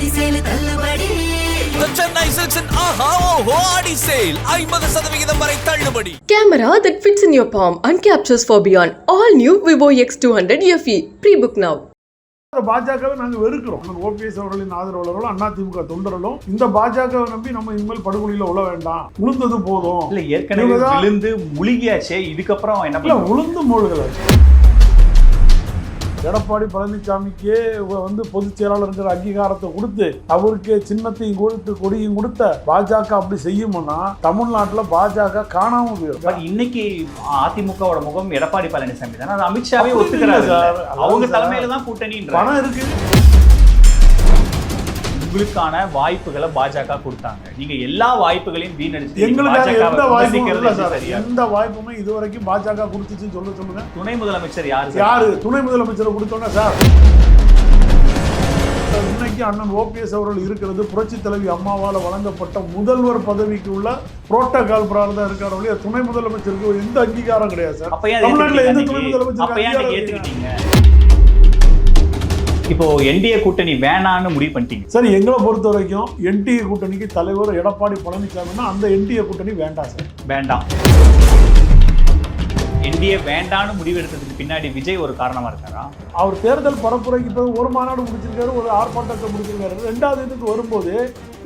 ஆடி sale தள்ளுபடி. The Chennai Silks and Aha Oho Adi Sale 50% வரை தள்ளுபடி. Camera that fits in your palm and captures for beyond. All new Vivo X200 FE. Pre-book now. பாஜகவை நாங்கள் வெறுக்கிறோம். OPS அவர்களின் ஆதரவாளர்களும் அதிமுக தொண்டர்களும் இந்த பாஜகவை நம்பி நம்ம இனிமேல் படுகொலியில உள்ள வேண்டாம், உளுந்தது போதும். இல்ல ஏற்கனவே விழுந்து முழுகியாச்சே, இதுக்கப்புறம் என்ன உளுந்து மூழ்கல. எடப்பாடி பழனிசாமிக்கே வந்து பொதுச் செயலாளருங்கிற அங்கீகாரத்தை கொடுத்து அவருக்கு சின்னத்தையும் கொடுத்து கொடியும் கொடுத்த பாஜக அப்படி செய்யும்னா தமிழ்நாட்டில் பாஜக காணாம போயிடும். இன்னைக்கு அதிமுகவோட முகம் எடப்பாடி பழனிசாமி தானே, அது அமித்ஷாவே ஒத்துக்கிறாரு சார். அவங்க தலைமையில தான் கூட்டணி பணம் இருக்கு. உங்களுக்கான வாய்ப்புகளை பாஜக கொடுத்தாங்க, நீங்க எல்லா வாய்ப்புகளையும் வீணடிச்சு எங்களுக்கு எந்த வாய்ப்புமே இதுவரைக்கும் பாஜக கொடுத்துச்சுன்னு சொல்லுங்க. துணை முதலமைச்சர் யாரு துணை முதலமைச்சர் கொடுத்தோன்னா சார், இன்னைக்கு அண்ணன் ஓபிஎஸ் அவர்கள் இருக்கிறது புரட்சி தலைவி அம்மாவால் வழங்கப்பட்ட முதல்வர் பதவிக்கு உள்ள புரோட்டோகால் பிரகாரம் தான் இருக்காரு ஒழிய துணை முதலமைச்சருக்கு எந்த அங்கீகாரம் கிடையாது சார். தமிழ்நாட்டில் எந்த துணை முதலமைச்சர் ஏத்துக்கிட்டீங்க? இப்போ என்டிஏ கூட்டணி வேணான்னு முடிவு பண்ணிட்டீங்க. சார், எங்களை பொறுத்த வரைக்கும் என்டிஏ கூட்டணிக்கு தலைவர் எடப்பாடி பழனிசாமின்னா அந்த என்டிஏ கூட்டணி வேண்டாம் சார். வேண்டாம். என்டிஏ வேண்டான்னு முடிவு எடுத்ததுக்கு பின்னாடி விஜய் ஒரு காரணமா இருக்காரா? அவர் தேர்தல் பரப்புரைக்கு இப்போ ஒரு மாநாடு முடிச்சிருக்காரு, ஒரு ஆர்ப்பாட்டத்தை முடிச்சிருக்காரு. ரெண்டாவது இதுக்கு வரும்போது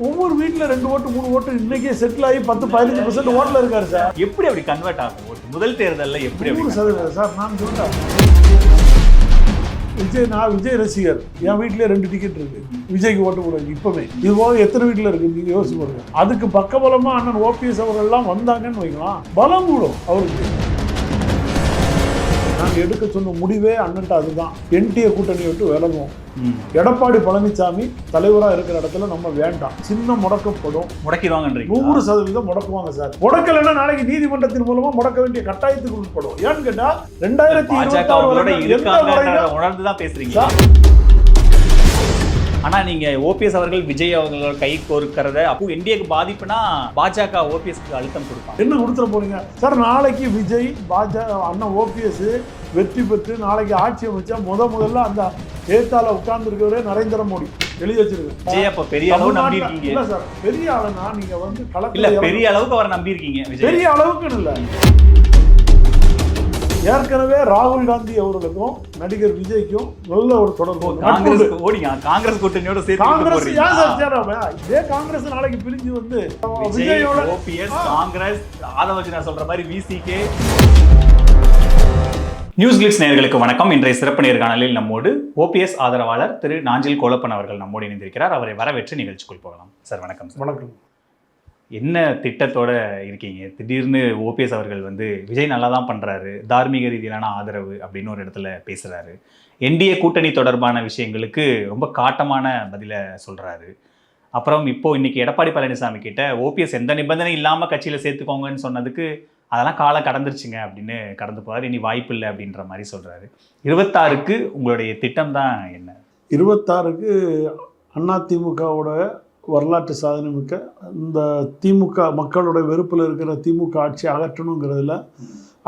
ஒவ்வொரு வீட்டில் 2 ஓட்டு 3 ஓட்டு இன்னைக்கே செட்டில் ஆகி 10-15% ஓட்டில் இருக்காரு சார். எப்படி அப்படி கன்வெர்ட் ஆகும் ஓட்டு? முதல் தேர்தலில் எப்படி சார் நான் சொல்றேன், விஜய் ரசிகர் என் வீட்லயே 2 டிக்கெட் இருக்கு, விஜய்க்கு ஓட்டு போடுவாங்க. இப்பவே இது போக எத்தனை வீட்டுல இருக்கு நீங்க யோசிச்சு பாருங்க. அதுக்கு பக்கபலமா அண்ணன் ஓபிஎஸ் அவர்கள் எல்லாம் வந்தாங்கன்னு வைக்கலாம், பலம் கூடும் அவருக்கு. நாங்கள் எடுக்க சொன்ன முடிவே அண்ணன்ட்ட அதுதான், என்டிஏ கூட்டணியை விட்டு விலகும். எடப்பாடி பழனிசாமி தலைவராக இருக்கிற இடத்துல நம்ம வேண்டாம். சின்ன முடக்கப்படும், முடக்கிடுவாங்க, 100% முடக்குவாங்க சார். முடக்கலைன்னா நாளைக்கு நீதிமன்றத்தின் மூலமா முடக்க வேண்டிய கட்டாயத்துக்கு உட்படும். ஏன்னு கேட்டா 2026 உணர்ந்துதான் பேசுறீங்க. ஆனா நீங்க ஓபிஎஸ் அவர்கள் விஜய் அவர்களோட கை கோர்க்கிறத அப்போ என்டிஏக்கு பாதிப்புனா பாஜக ஓபிஎஸ்க்கு அழுத்தம் கொடுப்பாங்க. என்ன கொடுத்துட போறீங்க சார்? நாளைக்கு விஜய் அண்ணன் ஓபிஎஸ் வெற்றி பெற்று நாளைக்கு ஆட்சி அமைச்சா முதல்ல அந்த ஏத்தால உட்கார்ந்து இருக்கிறவரே நரேந்திர மோடி எழுதி வச்சிருக்கேன். விஜய் அப்ப பெரிய அளவு நம்பி இருக்கீங்க? இல்ல சார், பெரிய ஆளுனா நீங்க வந்து இல்ல பெரிய அளவுக்கு அவர் நம்பி இருக்கீங்க. பெரிய அளவுக்கு இல்ல. ஏற்கனவே ராகுல் காந்தி அவர்களுக்கும் நடிகர் விஜய்க்கும் நல்ல ஒரு தொடர்பு. காங்கிரஸ் கூட்டணியோட இதே காங்கிரஸ் நாளைக்கு பிரிஞ்சு வந்து விஜயோட ஓபிஎஸ் காங்கிரஸ் ஆதவர்ஜனா சொல்ற மாதிரி விசிகே. நியூஸ் கிளிட்ஸ் நேயர்களுக்கு வணக்கம். இன்றைய சிறப்பு நேர்காணலில் நம்மோடு ஓபிஎஸ் ஆதரவாளர் திரு நாஞ்சில் கோலப்பன் அவர்கள் நம்மோடு இணைந்திருக்கிறார். அவரை வரவேற்று நிகழ்ச்சிக்குள் போகலாம். சார் வணக்கம். வணக்கம். என்ன திட்டத்தோட இருக்கீங்க? திடீர்னு ஓபிஎஸ் அவர்கள் வந்து விஜய் நல்லா தான் பண்ணுறாரு, தார்மீக ரீதியிலான ஆதரவு அப்படின்னு ஒரு இடத்துல பேசுகிறாரு. என்டிஏ கூட்டணி தொடர்பான விஷயங்களுக்கு ரொம்ப காட்டமான பதிலை சொல்கிறாரு. அப்புறம் இன்னைக்கு எடப்பாடி பழனிசாமி கிட்ட ஓபிஎஸ் எந்த நிபந்தனை இல்லாமல் கட்சியில் சேர்த்துக்கோங்கன்னு சொன்னதுக்கு அதெல்லாம் காலம் கடந்துருச்சுங்க அப்படின்னு கடந்து போகிறார். இனி வாய்ப்பு இல்லை அப்படின்ற மாதிரி சொல்கிறாரு. 26க்கு உங்களுடைய திட்டம் தான் என்ன? 26க்கு அதிமுகவோட வரலாற்று சாதனை மிக்க இந்த திமுக மக்களுடைய வெறுப்பில் இருக்கிற திமுக ஆட்சி அகற்றணுங்கிறதுல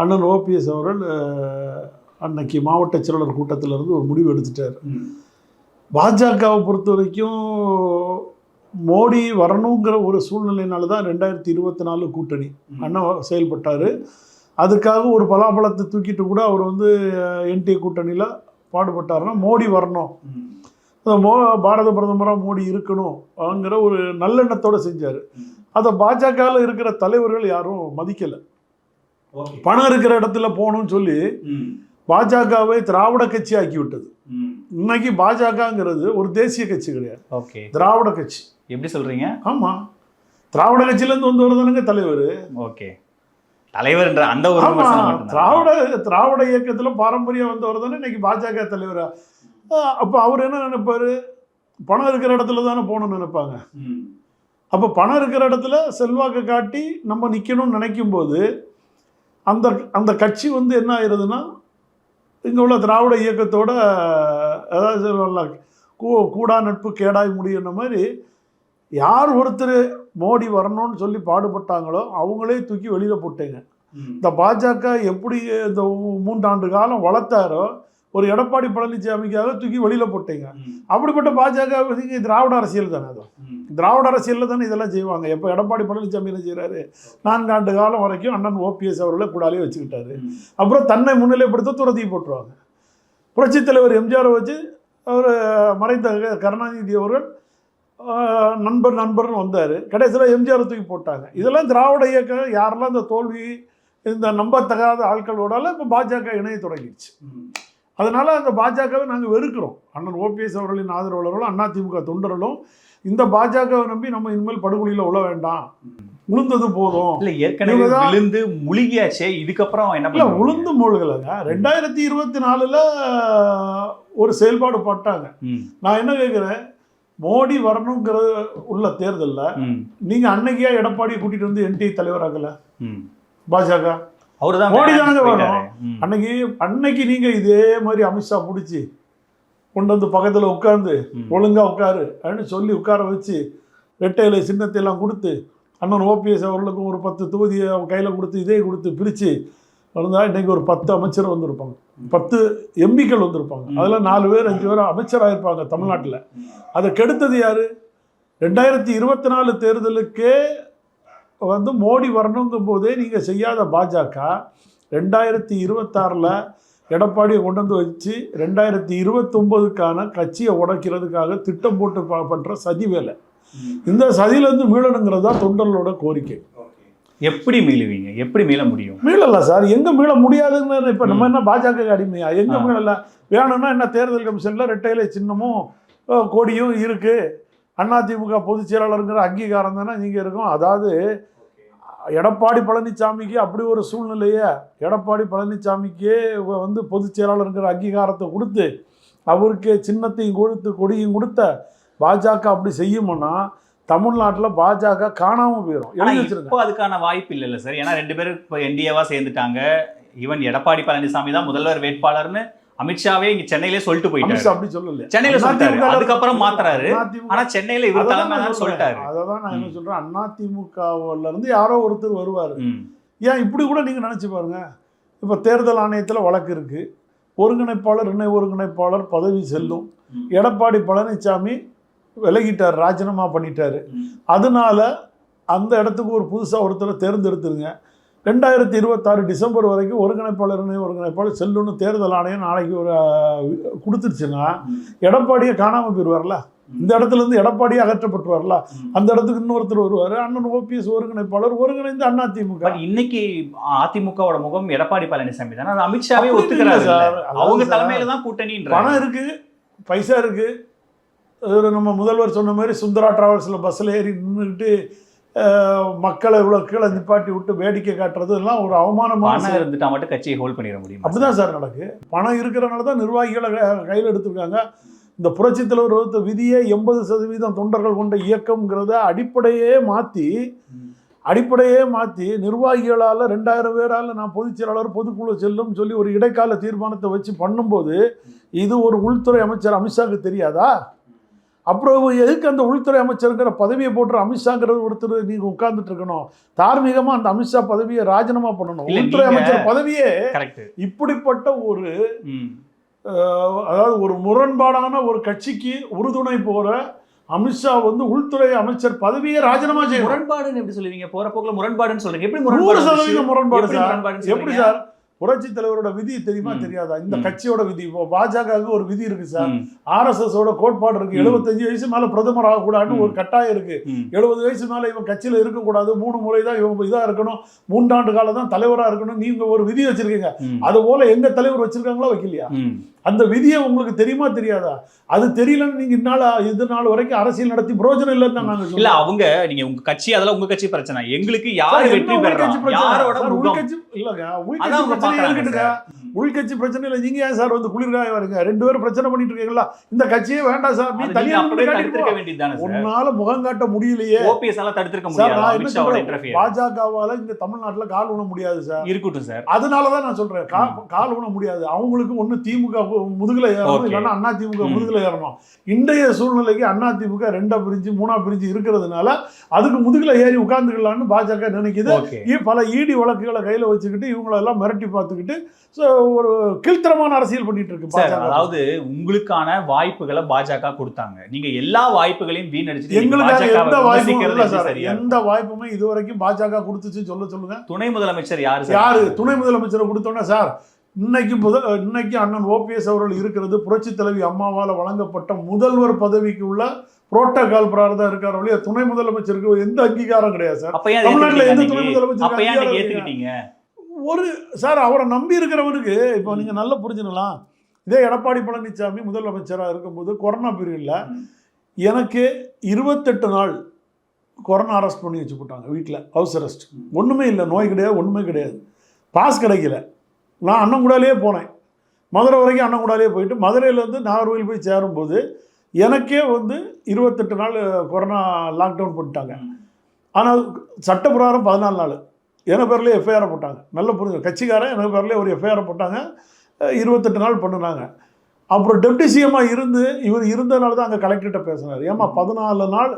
அண்ணன் ஓபிஎஸ் அவர்கள் அன்னைக்கு மாவட்ட செயலாளர் கூட்டத்திலிருந்து ஒரு முடிவு எடுத்துட்டார். பாஜகவை பொறுத்த வரைக்கும் மோடி வரணுங்கிற ஒரு சூழ்நிலையினால தான் 2024 கூட்டணி அண்ணன் செயல்பட்டார். அதுக்காக ஒரு பலாபலத்தை தூக்கிட்டு கூட அவர் வந்து என்டிஏ கூட்டணியில் பாடுபட்டாருன்னா மோடி வரணும், பாரத பிரதமராக மோடி இருக்கணும்ங்கிற ஒரு நல்லெண்ணத்தோடு செஞ்சார். அதை பாஜகவில் இருக்கிற தலைவர்கள் யாரும் மதிக்கலை. பணம் இருக்கிற இடத்துல போகணும்னு சொல்லி பாஜகவை திராவிட கட்சி ஆக்கி விட்டது. இன்னைக்கு பாஜகங்கிறது ஒரு தேசிய கட்சி கிடையாது, திராவிட கட்சி. எப்படி சொல்றீங்க? ஆமா, திராவிட கட்சியிலேருந்து வந்து வருதானுங்க தலைவர். ஓகே, தலைவர்ன்ற அந்த ஒரு திராவிட இயக்கத்தில் பாரம்பரியம் வந்தவர் தானே இன்னைக்கு பாஜக தலைவர். அப்போ அவர் என்ன நினைப்பாரு? பணம் இருக்கிற இடத்துல தானே போகணும்னு நினைப்பாங்க. அப்போ பணம் இருக்கிற இடத்துல செல்வாக்கு காட்டி நம்ம நிற்கணும்னு நினைக்கும் போது அந்த கட்சி வந்து என்ன ஆயிடுதுன்னா இங்கே உள்ள திராவிட இயக்கத்தோட அதாவது கூடா நட்பு கேடாய் முடியுன்ற மாதிரி யார் ஒருத்தர் மோடி வரணும்னு சொல்லி பாடுபட்டாங்களோ அவங்களே தூக்கி வெளியில் போட்டேங்க. இந்த பாஜக எப்படி இந்த 3 ஆண்டு காலம் வளர்த்தாரோ ஒரு எடப்பாடி பழனிசாமிக்காக தூக்கி வெளியில போட்டீங்க. அப்படிப்பட்ட பாஜக திராவிட அரசியல் தானே, அது திராவிட அரசியலில் தானே இதெல்லாம் செய்வாங்க. எப்போ எடப்பாடி பழனிசாமி என்ன செய்கிறாரு, 4 ஆண்டு காலம் வரைக்கும் அண்ணன் ஓபிஎஸ் அவர்களை கூடாலே வச்சுக்கிட்டாரு. அப்புறம் தன்னை முன்னிலைப்படுத்த துரத்தி போட்டுருவாங்க. புரட்சித் தலைவர் எம்ஜிஆரை வச்சு அவர் மறைந்த கருணாநிதி அவர்கள் நண்பர்னு வந்தார். கடைசியில் எம்ஜிஆர் தூக்கி போட்டாங்க. இதெல்லாம் திராவிட இயக்கம் யாரெல்லாம் இந்த தோல்வி இந்த நம்பத்தகாத ஆட்களோடால இப்போ பாஜக இணைய தொடங்கிடுச்சு. அதனால் அந்த பாஜகவை நாங்கள் வெறுக்கிறோம். அண்ணன் ஓபிஎஸ் அவர்களின் ஆதரவாளர்களும் அதிமுக தொண்டர்களும் இந்த பாஜகவை நம்பி நம்ம இனிமேல் படுகொலியில் உள்ள வேண்டாம், உளுந்தது போதும். இல்லை ஏற்கனவே விழுந்து முழுகியாச்சே, இதுக்கப்புறம் என்ன இல்லை உளுந்து மூழ்கலைங்க. 2024 ஒரு செயல்பாடு பட்டாங்க. நான் என்ன கேட்குறேன், மோடி வரணுங்கிறது உள்ள தேர்தலில் நீங்கள் அன்னைக்கே எடப்பாடியை கூட்டிகிட்டு வந்து என்டி தலைவராகல பாஜக. மோடி தானங்க வரணும். அன்னைக்கு நீங்கள் இதே மாதிரி அமித்ஷா பிடிச்சி கொண்டு வந்து பக்கத்தில் உட்காந்து ஒழுங்கா உட்காரு அப்படின்னு சொல்லி உட்கார வச்சு ரெட்டையில சின்னத்தை எல்லாம் கொடுத்து அண்ணன் ஓபிஎஸ் அவர்களுக்கும் ஒரு 10 தொகுதியை கையில் கொடுத்து இதே கொடுத்து பிரித்து வந்தால் இன்றைக்கி ஒரு 10 அமைச்சர் வந்திருப்பாங்க, 10 எம்பிக்கள் வந்திருப்பாங்க. அதில் 4 பேர் 5 பேர் அமைச்சராக இருப்பாங்க தமிழ்நாட்டில். அதை கெடுத்தது யார்? 2024 தேர்தலுக்கே வந்து மோடி வரணுங்கும் போதே நீங்கள் செய்யாத பாஜக 2026 எடப்பாடியை கொண்டு வந்து வச்சு 2029க்கான கட்சியை உடைக்கிறதுக்காக திட்டம் போட்டு பண்ணுற சதி வேலை. இந்த சதியிலேருந்து மீளணுங்கிறது தான் தொண்டர்களோட கோரிக்கை. எப்படி மீளுவீங்க? எப்படி மீள முடியும்? மீளல சார், எங்கே மீள முடியாதுன்னு இப்போ நம்ம என்ன பாஜக அடிமையா? எங்கே மீளல? வேணும்னா என்ன தேர்தல் கமிஷனில் ரெட்டையிலை சின்னமும் கொடியும் இருக்குது, அதிமுக பொதுச் செயலாளருங்கிற அங்கீகாரம் தானே நீங்கள் இருக்கும். அதாவது எடப்பாடி பழனிசாமிக்கு அப்படி ஒரு சூழ்நிலையை, எடப்பாடி பழனிசாமிக்கே வந்து பொதுச் செயலாளருங்கிற அங்கீகாரத்தை கொடுத்து அவருக்கு சின்னத்தையும் கொடுத்து கொடியும் கொடுத்த பாஜக அப்படி செய்யும்னா தமிழ்நாட்டில் பாஜக காணாமல் போயிடும். இப்போ அதுக்கான வாய்ப்பு இல்லைல்ல சார்? ஏன்னா 2 பேரும் இப்போ என்டிஏவா சேர்ந்துட்டாங்க. ஈவன் எடப்பாடி பழனிசாமி தான் முதல்வர் வேட்பாளர்னு அமித்ஷாவே இங்க சென்னையிலே சொல்லிட்டு போயிட்டாரு. அப்படி சொல்லல, சென்னையில சொல்லிட்டாரு, அதுக்கப்புறம் மாத்துறாரு. ஆனா சென்னையில இவர் தலைமையில சொல்லிட்டாரு. அததான் நான் என்ன சொல்றேன், அதிமுகவுல இருந்து யாரோ ஒருத்தர் வருவாரு. ஏன் இப்படி கூட நீங்க நினைச்சு பாருங்க. இப்ப தேர்தல் ஆணையத்துல வழக்கு இருக்கு, ஒருங்கிணைப்பாளர் இணை ஒருங்கிணைப்பாளர் பதவி செல்லும். எடப்பாடி பழனிசாமி விலகிட்டார், ராஜினாமா பண்ணிட்டாரு. அதனால அந்த இடத்துக்கு ஒரு புதுசா ஒருத்தரை தேர்ந்தெடுத்துருங்க. 2026 டிசம்பர் வரைக்கும் ஒருங்கிணைப்பாளர் இணை ஒருங்கிணைப்பாளர் செல்லுன்னு தேர்தல் ஆணையம் நாளைக்கு ஒரு கொடுத்துருச்சுன்னா எடப்பாடியை காணாமல் போயிடுவார்ல. இந்த இடத்துல இருந்து எடப்பாடியே அகற்றப்பட்டுருவார்ல. அந்த இடத்துக்கு இன்னொருத்தர் வருவார், அண்ணன் ஓபிஎஸ் ஒருங்கிணைப்பாளர், ஒருங்கிணைந்து அதிமுக. இன்னைக்கு அதிமுகவோட முகம் எடப்பாடி பழனிசாமி தானே, அமித்ஷாவே ஒத்துக்கிறாரு சார். அவங்க தலைமையில தான் கூட்டணி. பணம் இருக்கு, பைசா இருக்கு. நம்ம முதல்வர் சொன்ன மாதிரி சுந்தரா டிராவல்ஸில் பஸ்ஸில் ஏறி நின்றுக்கிட்டு மக்களை இவ்வளோ கீழே நிப்பாட்டி விட்டு வேடிக்கை காட்டுறது எல்லாம் ஒரு அவமானமான இருந்துட்டா மட்டும் கட்சியை ஹோல்ட் பண்ணிட முடியும். அப்படிதான் சார் நடக்கு. பணம் இருக்கிறனால தான் நிர்வாகிகளை கையில் எடுத்துருக்காங்க. இந்த புரட்சித் தலைவர் வகுத்த விதியே 80% தொண்டர்கள் கொண்ட இயக்கம்ங்கிறத அடிப்படையே மாற்றி நிர்வாகிகளால் 2000 பேரால் நான் பொதுச் செயலாளர் பொதுக்குழு செல்லும் சொல்லி ஒரு இடைக்கால தீர்மானத்தை வச்சு பண்ணும்போது இது ஒரு உள்துறை அமைச்சர் அமித்ஷாவுக்கு தெரியாதா? அப்புறம் எதுக்கு அந்த உள்துறை அமைச்சருங்கிற பதவியை போட்டு அமித்ஷாங்கிறது ஒருத்தர் நீங்கள் உட்கார்ந்துட்டு இருக்கணும்? தார்மீகமாக அந்த அமித்ஷா பதவியை ராஜினாமா பண்ணணும். உள்துறை அமைச்சர் பதவியே இப்படிப்பட்ட ஒரு அதாவது ஒரு முரண்பாடான ஒரு கட்சிக்கு உறுதுணை போற அமித்ஷா வந்து உள்துறை அமைச்சர் பதவியை ராஜினாமா செய்ய. முரண்பாடுன்னு எப்படி சொல்லுவீங்க? போற போக்குல முரண்பாடுன்னு சொல்றீங்க. எப்படி 100% முரண்பாடு சார்? எப்படி சார்? புரட்சி தலைவரோட விதி தெரியுமா தெரியாதா? இந்த கட்சியோட விதி, பாஜகவுக்கு ஒரு விதி இருக்கு சார். RSS ஓட கோட்பாடு இருக்கு. 75 வயசு மேல பிரதமர் ஆகக்கூடாதுன்னு ஒரு கட்டாயம் இருக்கு. 70 வயசு மேல இவன் கட்சியில இருக்கக்கூடாது, 3 முறை தான் இவங்க இதா இருக்கணும், 3 ஆண்டு காலம் தான் தலைவரா இருக்கணும், நீங்க ஒரு விதி வச்சிருக்கீங்க. அது போல எங்க தலைவர் வச்சிருக்காங்களா வைக்கலையா? அந்த விதியை உங்களுக்கு தெரியுமா தெரியாதா? அது தெரியலன்னு நீங்க இது நாள் வரைக்கும் அரசியல் நடத்தி பிரயோஜனம் இல்லைன்னு நாங்க சொல்றோம். இல்ல அவங்க நீங்க உங்க கட்சி, அதெல்லாம் உங்க கட்சி பிரச்சனை. எங்களுக்கு யாரு வெற்றி பெறறாங்க? யாரோட உள்கட்சி இல்லங்க, உள்கட்சி பிரச்சனை இருக்குங்க. உள்கட்சி பிரச்சனை இல்ல. நீங்க ஏன் சார் வந்து குளிர்காய வரீங்க? 2 பேரும் பிரச்சனை பண்ணிட்டு இருக்கீங்களா? இந்த கட்சியே வேண்டாம் சார், நீ தனியா தடுத்திருக்க வேண்டியதுதானே சார். உன்னால முகம் காட்ட முடியலையே. ஓபிஎஸ் எல்லாம் தடுத்திருக்க முடியாது. பாஜகவால இந்த தமிழ்நாட்டுல கால் ஊன முடியாது சார். இருக்கட்டும் சார். அதனாலதான் நான் சொல்றேன், கால் ஊன முடியாது. அவங்களுக்கு ஒண்ணு திமுக முதுகுல ஏறணும், இல்லைன்னா அதிமுக முதுகுல ஏறணும். இன்றைய சூழ்நிலைக்கு அதிமுக 2 பிரிஞ்சு 3 பிரிஞ்சு இருக்கிறதுனால அதுக்கு முதுகுல ஏறி உட்கார்ந்துக்கலாம்னு பாஜக நினைக்குது. பல ஈடி வழக்குகளை கையில வச்சுக்கிட்டு இவங்களெல்லாம் மிரட்டி பார்த்துக்கிட்டு ஒரு கீழ்த்தரமான அரசியல் பண்ணிட்டு இருக்கு சார். பாஜக. அதாவது உங்களுக்கான வாய்ப்புகளை பாஜக கொடுத்தாங்க, நீங்க எல்லா வாய்ப்புகளையும் வீணடிச்சிட்டு எங்களுக்கு எந்த வாய்ப்பும் இல்ல சார். சரியா? எந்த வாய்ப்புமே இது வரைக்கும் பாஜக கொடுத்துச்சு சொல்லுங்க. துணை முதலமைச்சர் யாரு? துணை முதலமைச்சரை கொடுத்தோன்னா சார், இன்னைக்கு அண்ணன் ஓபிஎஸ் அவர்கள் இருக்கிறது புரட்சி தலைவி அம்மாவால வழங்கப்பட்ட முதல்வர் பதவிக்கு உள்ள புரோட்டோகால் பிரகாரம் தான் இருக்காரு ஒழிய துணை முதலமைச்சருக்கு எந்த அங்கீகாரம் கிடையாது சார். தமிழ்நாட்டுல எந்த துணை முதலமைச்சர் ஒரு சார் அவரை நம்பி இருக்கிறவனுக்கு இப்போ நீங்க நல்லா புரிஞ்சுக்கலாம். இதே எடப்பாடி பழனிசாமி முதலமைச்சராக இருக்கும்போது கொரோனா பீரியட்ல எனக்கு 28 நாள் கொரோனா அரெஸ்ட் பண்ணி வச்சு போட்டாங்க வீட்டில், ஹவுஸ் அரெஸ்ட். ஒன்றுமே இல்லை, நோய் கிடையாது, ஒன்றுமே கிடையாது, பாஸ் கிடைக்கல. நான் அண்ணங்குடாலே போனேன், மதுரை வரைக்கும் அண்ணங்குடாலே போயிட்டு மதுரையிலேருந்து நாகர்கோவில் போய் சேரும்போது எனக்கே 28 நாள் கொரோனா லாக்டவுன் பண்ணிட்டாங்க. ஆனால் சட்டப்பிரகாரம் 14 நாள் என் பேர்லேயே எஃப்ஐஆரை போட்டாங்க. நல்ல புரிஞ்சு, கட்சிக்காரன் என் பேர்லேயே ஒரு எஃப்ஐஆரை போட்டாங்க, 28 நாள் பண்ணினாங்க. அப்புறம் டெப்டி சிஎம்மாக இவர் இருந்ததுனால தான் அங்கே கலெக்டர்கிட்ட பேசினார். ஏமா 14 நாள்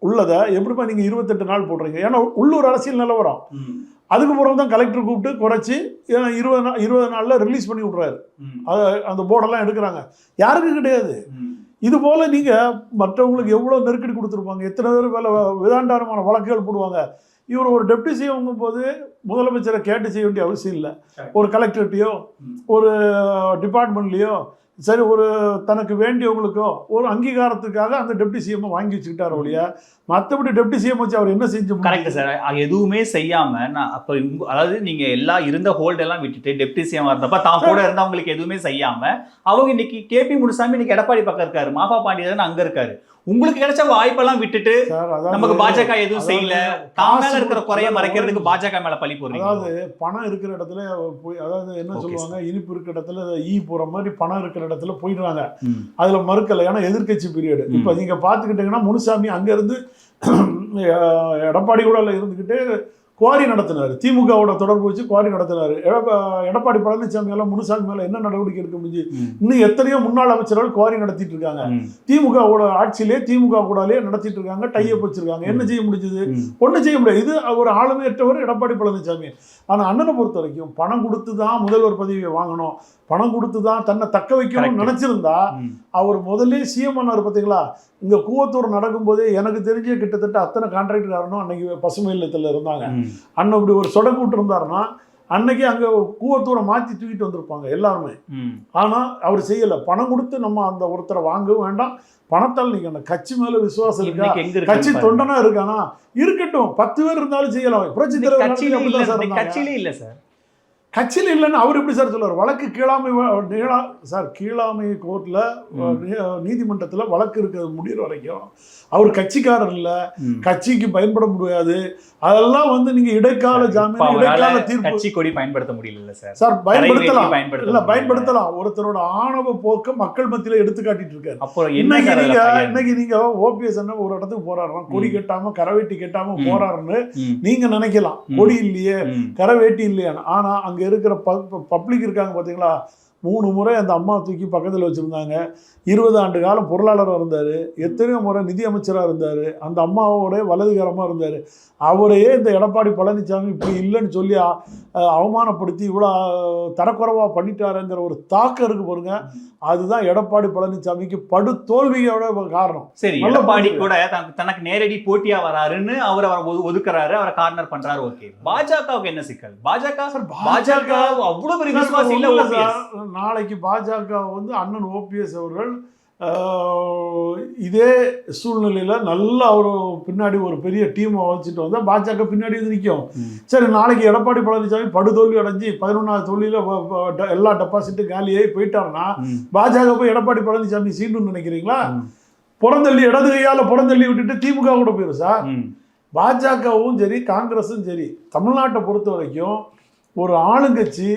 உள்ளதை எப்படிப்பா நீங்கள் 28 நாள் போடுறீங்க? ஏன்னா உள்ளூர் அரசியல் நிலவரம். அதுக்கு பிறகு தான் கலெக்டர் கூப்பிட்டு குறைச்சி 20 நாளில் ரிலீஸ் பண்ணி விட்றாரு. அந்த போர்டெல்லாம் எடுக்கிறாங்க. யாருக்கும் கிடையாது. இது போல் நீங்கள் மற்றவங்களுக்கு எவ்வளோ நெருக்கடி கொடுத்துருப்பாங்க, எத்தனை பேர் மேலே விதாண்டாரமான வழக்குகள் போடுவாங்க. இவர் ஒரு டெப்டி சிஎம்ங்கும் போது முதலமைச்சரை கேட்டு செய்ய வேண்டிய அவசியம் இல்லை. ஒரு கலெக்டர்கிட்டையோ ஒரு டிபார்ட்மெண்ட்லேயோ சரி, ஒரு தனக்கு வேண்டியவங்களுக்கோ ஒரு அங்கீகாரத்துக்காக அந்த டெப்டி சிஎம் வாங்கி வச்சுக்கிட்டார் ஒழிய மற்றபடி டெப்டி சிஎம் வச்சு அவர் என்ன செஞ்சு? Correct sir. எதுவுமே செய்யாம நான் அப்போ அதாவது நீங்க எல்லாம் இருந்த ஹோல்டெல்லாம் விட்டுட்டு டெப்டி சிஎம் இருந்தப்ப தான் கூட இருந்தவங்களுக்கு எதுவுமே செய்யாம அவங்க இன்னைக்கு கேபி முனுசாமி இன்னைக்கு எடப்பாடி பக்கம் இருக்காரு, மாஃபா பாண்டியன் அங்க இருக்காரு. உங்களுக்கு கிடைச்ச வாய்ப்பெல்லாம் விட்டுட்டு நமக்கு பாஜக எதுவும் செய்யல, தான் மேல இருக்கிற குறைய மறைக்கிறதுக்கு பாஜக மேல பழி போடுறீங்க. அதாவது பணம் இருக்கிற இடத்துல போய், அதாவது என்ன சொல்லுவாங்க, இனிப்பு இருக்கிற இடத்துல ஈ போற மாதிரி பணம் இருக்கிற இடத்துல போயிடுறாங்க. அதுல மறுக்கல, ஏன்னா எதிர்கட்சி பீரியடு. இப்ப நீங்க பாத்துக்கிட்டீங்கன்னா முனுசாமி அங்க இருந்து எடப்பாடி கூட இருந்துகிட்டு குவாரி நடத்தினார், திமுகவோட தொடர்பு வச்சு குவாரி நடத்தினார். எடப்பாடி பழனிசாமி எல்லாம் முனுசாமி மேல என்ன நடவடிக்கை எடுக்க முடிஞ்சு? இன்னும் எத்தனையோ முன்னாள் அமைச்சர்கள் குவாரி நடத்திட்டு இருக்காங்க. திமுகவோட ஆட்சியிலே திமுக கூடாலே நடத்திட்டு இருக்காங்க, டையப் வச்சிருக்காங்க. என்ன செய்ய முடிஞ்சது? ஒன்றும் செய்ய முடியாது. இது ஒரு ஆளுமையற்றவர் எடப்பாடி பழனிசாமி. ஆனால் அண்ணனை பொறுத்த வரைக்கும் பணம் கொடுத்து தான் முதல்வர் பதவியை வாங்கணும், பணம் கொடுத்து தான் தன்னை தக்க வைக்கணும்னு நினைச்சிருந்தா அவர் முதல்ல சிஎம் ஆனார். பார்த்தீங்களா, இங்க கூவத்தூர் நடக்கும்போதே எனக்கு தெரிஞ்ச கிட்டத்தட்ட அத்தனை கான்ட்ராக்டர்காரனும் அன்னைக்கு பசுமை இல்லத்தில் இருந்தாங்க. அண்ணன் இப்படி ஒரு சொடக்கு விட்டு இருந்தாருன்னா அன்னைக்கு அங்க கூவத்தூரை மாற்றி தூக்கிட்டு வந்திருப்பாங்க எல்லாருமே. ஆனா அவர் செய்யல. பணம் கொடுத்து நம்ம அந்த ஒருத்தரை வாங்கவும் வேண்டாம், பணத்தால் நீங்க அந்த கட்சி மேல விசுவாசம் இருக்கா, கட்சி தொண்டனா இருக்கானா இருக்கட்டும், 10 பேர் இருந்தாலும் செய்யலாம். புரட்சி தலைவர் கட்சியிலே இல்ல சார், கட்சியில் இல்லைன்னு அவர் எப்படி சார் சொல்லுவார்? வழக்கு கீழாமை கோர்ட்ல நீதிமன்றத்தில் வழக்கு இருக்க முடிகிற வரைக்கும் அவர் கட்சிக்காரர் இல்லை, கட்சிக்கு பயன்பட முடியாது. அதெல்லாம் நீங்க இடைக்கால ஜாமீன், இடைக்கால தீர்ப்பு. கட்சி கொடி பயன்படுத்த முடியல சார். பயன்படுத்தலாம். ஒருத்தரோட ஆணவ போக்க மக்கள் மத்தியில எடுத்து காட்டிட்டு இருக்காரு. அப்போ இன்னைக்கு நீங்க ஓபிஎஸ் ஒரு இடத்துக்கு போறாருன்னா கொடி கட்டாம கரவேட்டி கட்டாம போறாருன்னு நீங்க நினைக்கலாம். கொடி இல்லையே, கரவேட்டி இல்லையா. ஆனா அங்க இருக்கிற பப்ளிக் இருக்காங்க பார்த்தீங்களா, 3 முறை அந்த அம்மா தூக்கி பக்கத்தில் வச்சுருந்தாங்க. 20 ஆண்டு காலம் பொருளாளராக இருந்தார், எத்தனையோ முறை நிதி அமைச்சராக இருந்தார், அந்த அம்மாவோட வலதுகரமாக இருந்தார். அவரையே இந்த எடப்பாடி பழனிசாமி இப்படி இல்லைன்னு சொல்லி அவமானப்படுத்தி இவ்வளோ தரக்குறைவாக பண்ணிட்டாருங்கிற ஒரு தாக்கம் இருக்கு பாருங்க. அதுதான் எடப்பாடி பழனிசாமிக்கு படு தோல்வியோட காரணம். சரி, எடப்பாடி கூட தனக்கு நேரடி போட்டியா வராருன்னு அவரை ஒதுக்குறாரு, அவரை கார்னர் பண்றாரு. ஓகே, பாஜகவுக்கு என்ன சிக்கல்? பாஜக அவ்வளவு பெரிய விசுவாசம் இல்ல. நாளைக்கு பாஜக அண்ணன் ஓபிஎஸ் அவர்கள் இதே சூழ்நிலையில நல்லா ஒரு பின்னாடி ஒரு பெரிய டீமை வச்சுட்டு வந்தா பாஜக பின்னாடி நிற்கும். சரி, நாளைக்கு எடப்பாடி பழனிசாமி படுதோல்வி அடைஞ்சு 11வது தோல்வியில எல்லா டெபாசிட்டும் காலியாகி போயிட்டாருன்னா பாஜக போய் எடப்பாடி பழனிசாமி சீண்டும் நினைக்கிறீங்களா? புறந்தள்ளி இடது கையால புறந்தள்ளி விட்டுட்டு திமுக கூட போயிடும் சார். பாஜகவும் சரி காங்கிரஸும் சரி, தமிழ்நாட்டை பொறுத்த வரைக்கும் ஒரு ஆளுங்கட்சி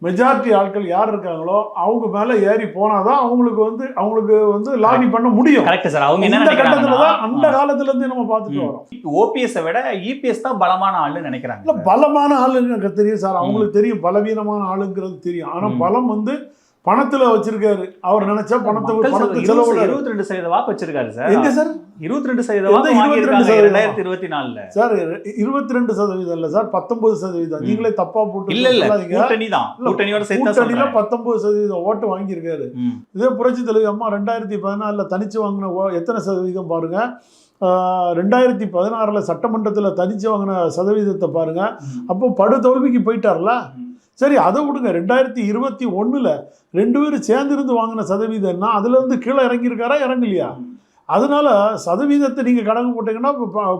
மெஜாரிட்டி ஆட்கள் யார் இருக்காங்களோ அவங்க மேல ஏறி போனாதான் அவங்களுக்கு லாபி பண்ண முடியும். Correct sir. அவங்க என்ன கட்டத்துல தான் அந்த காலத்துல இருந்து நம்ம பார்த்துட்டு வரோம். ஓபிஎஸ் விட இபிஎஸ் தான் பலமான ஆளுன்னு நினைக்கிறாங்க. இல்ல, பலமான ஆளுங்க தெரியும் சார், அவங்களுக்கு தெரியும் பலவீனமான ஆளுங்கிறது தெரியும். ஆனா பலம் பணத்துல வச்சிருக்காரு. அவர் நினைச்சா பணத்தை செலவு 22% வாக்கு வச்சிருக்காரு சார். எங்க சார் 22% வாக்கு வாங்கியிருக்காங்க 2024 சார். 22% இல்ல சார், 19%. நீங்களே தப்பா போட்டு இல்ல கூட்டணி தான், கூட்டணியோட சேர்த்து கூட்டணியில 19% ஓட்டு வாங்கியிருக்காரு. இதே புரட்சி தலைவி அம்மா 2014 தனிச்சு வாங்கின எத்தனை சதவீதம் பாருங்க. 2016 சட்டமன்றத்தில் தனிச்சு வாங்கின சதவீதத்தை பாருங்க. அப்போ படுதோல்விக்கு போயிட்டார்ல. சரி, அதை விடுங்க. 2021 2 பேரும் சேர்ந்திருந்து வாங்கின சதவீதம் என்ன, அதுல இருந்து கீழே இறங்கியிருக்காரா இறங்கலையா? அதனால சதவீதத்தை நீங்க கணக்கு போட்டீங்கன்னா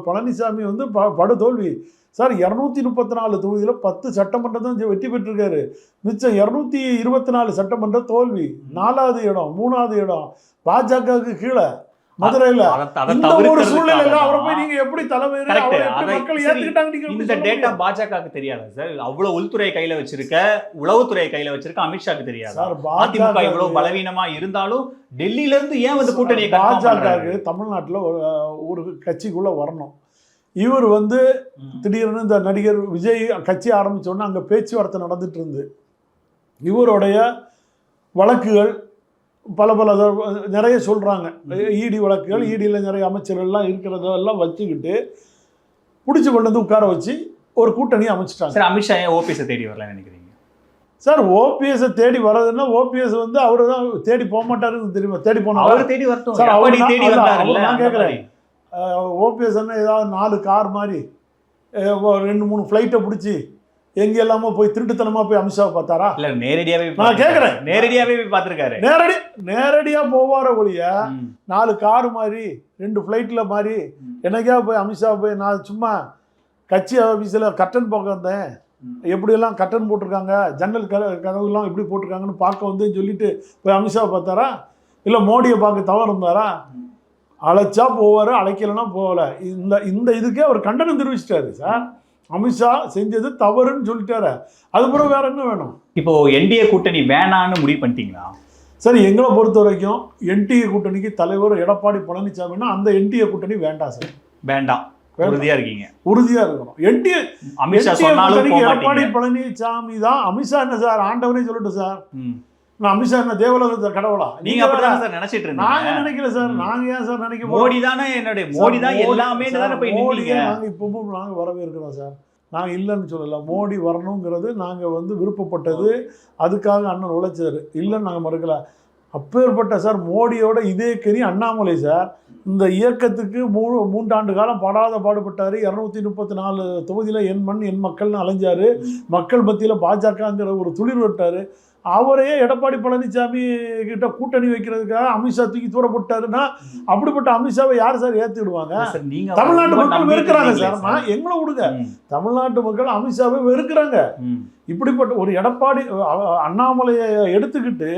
பழனிசாமி வந்து படுதோல்வி சார். 234 தொகுதியில் 10 சட்டமன்றம் தான் வெற்றி பெற்றிருக்காரு. மிச்சம் 224 சட்டமன்ற தோல்வி. 4வது இடம் 3வது இடம் பாஜகவுக்கு கீழே மதுரையில. இந்த ஒரு சூழ்நிலையில அவரை போய் நீங்க எப்படி தலைவர் மக்கள் ஏத்துக்கிட்டாங்க? இந்த டேட்டா பாஜகவுக்கு தெரியாது சார். அவ்வளவு உள்துறை கையில வச்சிருக்க, உளவுத்துறை கையில வச்சிருக்க அமித்ஷாக்கு தெரியாது. அதிமுக இவ்வளவு பலவீனமா இருந்தாலும் டெல்லியில இருந்து ஏன் வந்து கூட்டணி? பாஜகவுக்கு தமிழ்நாட்டுல ஒரு கட்சிக்குள்ள வரணும். இவர் வந்து திடீர்னு இந்த நடிகர் விஜய் கட்சி ஆரம்பிச்சோன்னா அங்க பேச்சுவார்த்தை நடந்துட்டு இருந்து இவருடைய வழக்குகள் பல நிறைய சொல்கிறாங்க. இடி வழக்குகள், இடியில் நிறைய அமைச்சர்கள்லாம் இருக்கிறதெல்லாம் வச்சுக்கிட்டு பிடிச்சி கொண்டு வந்து உட்கார வச்சு ஒரு கூட்டணியை அமைச்சிட்டாங்க. சார், அமித்ஷா ஏன் ஓபிஎஸ் தேடி வரலாம்னு நினைக்கிறீங்க? சார், ஓபிஎஸ் தேடி வர்றதுன்னா ஓபிஎஸ் வந்து அவரு தான் தேடி போக மாட்டாருன்னு தெரியுமா? தேடி போனா அவர் தேடி வரட்டும் சார். நான் கேட்குறேன், ஓபிஎஸ் ஏதாவது 4 கார் மாதிரி 2-3 ஃப்ளைட்டை பிடிச்சி எங்க எல்லாமோ போய் திருட்டுத்தனமா போய் அமித்ஷாவை பார்த்தாரா? இல்ல, நேரடியாவே நான் கேட்கிறேன். நேரடியாவே போய் பார்த்திருக்காரு. நேரடியா போவார ஒழிய 4 கார் மாதிரி 2 ஃப்ளைட்ல மாதிரி என்னைக்கா போய் அமித்ஷா போய் நான் சும்மா கட்சி ஆஃபீஸில் கட்டன் பார்க்க வந்தேன், எப்படியெல்லாம் கட்டன் போட்டிருக்காங்க, ஜன்னல் கதவுலாம் எப்படி போட்டிருக்காங்கன்னு பார்க்க வந்து சொல்லிட்டு போய் அமித்ஷாவை பார்த்தாரா? இல்லை மோடியை பார்க்க தவறு இருந்தாரா? அழைச்சா போவார், அழைக்கலைன்னா போகல. இந்த இதுக்கே அவர் கண்டனம் தெரிவிச்சிட்டாரு சார். அமித்ஷா செஞ்சது தவறுன்னு சொல்லிட்டாரு. அதுக்கப்புறம் வேற என்ன வேணும்? இப்போ என்டிஏ கூட்டணி வேணான்னு முடிவு பண்ணிட்டீங்களா? சரி, எங்களை பொறுத்த வரைக்கும் என்டிஏ கூட்டணிக்கு தலைவர் எடப்பாடி பழனிசாமின்னா அந்த என்டிஏ கூட்டணி வேண்டாம் சார். வேண்டாம், உறுதியா இருக்கீங்க? உறுதியா இருக்கணும். என்டிஏ அமித்ஷா சொன்னாலும் எடப்பாடி பழனிசாமி தான். அமித்ஷா என்ன சார் ஆண்டவனே சொல்லட்டும் சார். நான் அமித்ஷா என்ன தேவலோக கடவுளா? நீங்க அப்படிதான் சார் நினைச்சிட்டு இருந்தீங்க. நாங்க நினைக்கல சார். நாங்க ஏன் சார் நினைக்க? மோடி தானே என்னுடைய மோடி தான் எல்லாமே தானே போய் நின்னீங்க. நாங்க இப்பவும் நாங்க வரவேற்கிறோம் சார். நாங்கள் இல்லைன்னு சொல்லலை. மோடி வரணுங்கிறது நாங்கள் வந்து விருப்பப்பட்டது. அதுக்காக அண்ணன் உழைச்சார், இல்லைன்னு நாங்கள் மறுக்கல. அப்பேற்பட்ட சார் மோடியோட இதே கறி அண்ணாமலை சார். இந்த இயக்கத்துக்கு 3 ஆண்டு காலம் படாத பாடுபட்டார். 234 தொகுதியில் என் மண் என் மக்கள்னு அலைஞ்சார். மக்கள் மத்தியில் பாஜகங்கிற ஒரு துளிர் விட்டார். அவரையே எடப்பாடி பழனிசாமி கிட்ட கூட்டணி வைக்கிறதுக்காக அமித்ஷா தூக்கி தூர போட்டாருன்னா அப்படிப்பட்ட அமித்ஷாவை யார் சார் ஏற்றுடுவாங்க? தமிழ்நாட்டு மக்கள் வெறுக்கிறாங்க சார். நான் எங்களை விடுங்க, தமிழ்நாட்டு மக்கள் அமித்ஷாவை வெறுக்கிறாங்க. இப்படிப்பட்ட ஒரு எடப்பாடி அண்ணாமலையை எடுத்துக்கிட்டு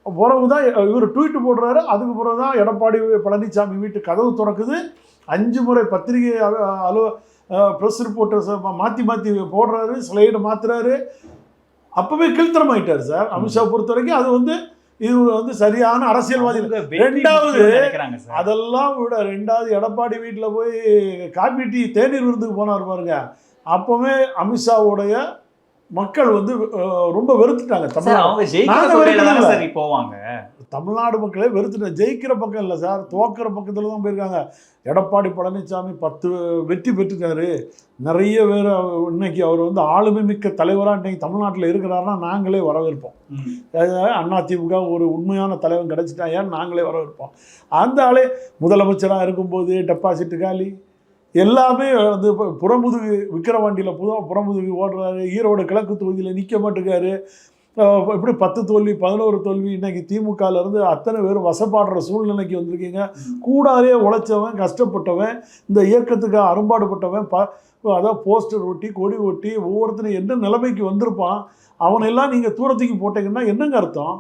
பிறகுதான் இவர் ட்வீட் போடுறாரு. அதுக்கு பிறகுதான் எடப்பாடி பழனிசாமி வீட்டு கதவு திறக்குது. 5 முறை பத்திரிகை ப்ரெஸ் ரிப்போர்ட்டர்ஸ் மாற்றி போடுறாரு, ஸ்லைடு மாற்றுறாரு. அப்பவே கீழ்த்தரம் ஆயிட்டார் சார் அமித்ஷா பொறுத்த வரைக்கும். அது வந்து இது வந்து சரியான அரசியல்வாதி. 2வது அதெல்லாம் விட 2வது எடப்பாடி வீட்டில் போய் காபி டீ தேநீர் விருந்துக்கு போனார் பாருங்க. அப்பவே அமித்ஷாவுடைய மக்கள் வந்து ரொம்ப வெறுத்துட்டாங்க. தமிழ்நாடு மக்களே வெறுத்துட்டாங்க. ஜெயிக்கிற பக்கம் இல்லை சார், துவக்கிற பக்கத்தில் தான் போயிருக்காங்க. எடப்பாடி பழனிசாமி 10 வெற்றி பெற்றுட்டாரு. நிறைய பேர் இன்னைக்கு அவர் வந்து ஆளுமை மிக்க தலைவராக இன்னைக்கு தமிழ்நாட்டில் இருக்கிறாருன்னா நாங்களே வரவேற்போம். அதிமுக ஒரு உண்மையான தலைவன் கிடைச்சிட்டாங்க, நாங்களே வரவேற்போம். அந்த ஆளே முதலமைச்சராக இருக்கும்போது டெபாசிட் காலி எல்லாமே வந்து புறமுதுகு விக்கிரவாண்டியில் புறமுதுகு ஓடுறாரு. ஈரோடு கிழக்கு தொகுதியில் நிற்க மாட்டேங்காரு. இப்படி 10 தோல்வி 11 தோல்வி. இன்னைக்கு திமுகலேருந்து அத்தனை பேரும் வசப்பாடுற சூழ்நிலைக்கு வந்திருக்கீங்க. கூடாதே உழைச்சவன், கஷ்டப்பட்டவன், இந்த இயக்கத்துக்கு அரும்பாடுபட்டவன், அதாவது போஸ்டர் ஒட்டி கொடி ஒட்டி ஒவ்வொருத்தரும் என்ன நிலைமைக்கு வந்திருப்பான். அவனெல்லாம் நீங்கள் தூரத்துக்கு போட்டீங்கன்னா என்னங்க அர்த்தம்?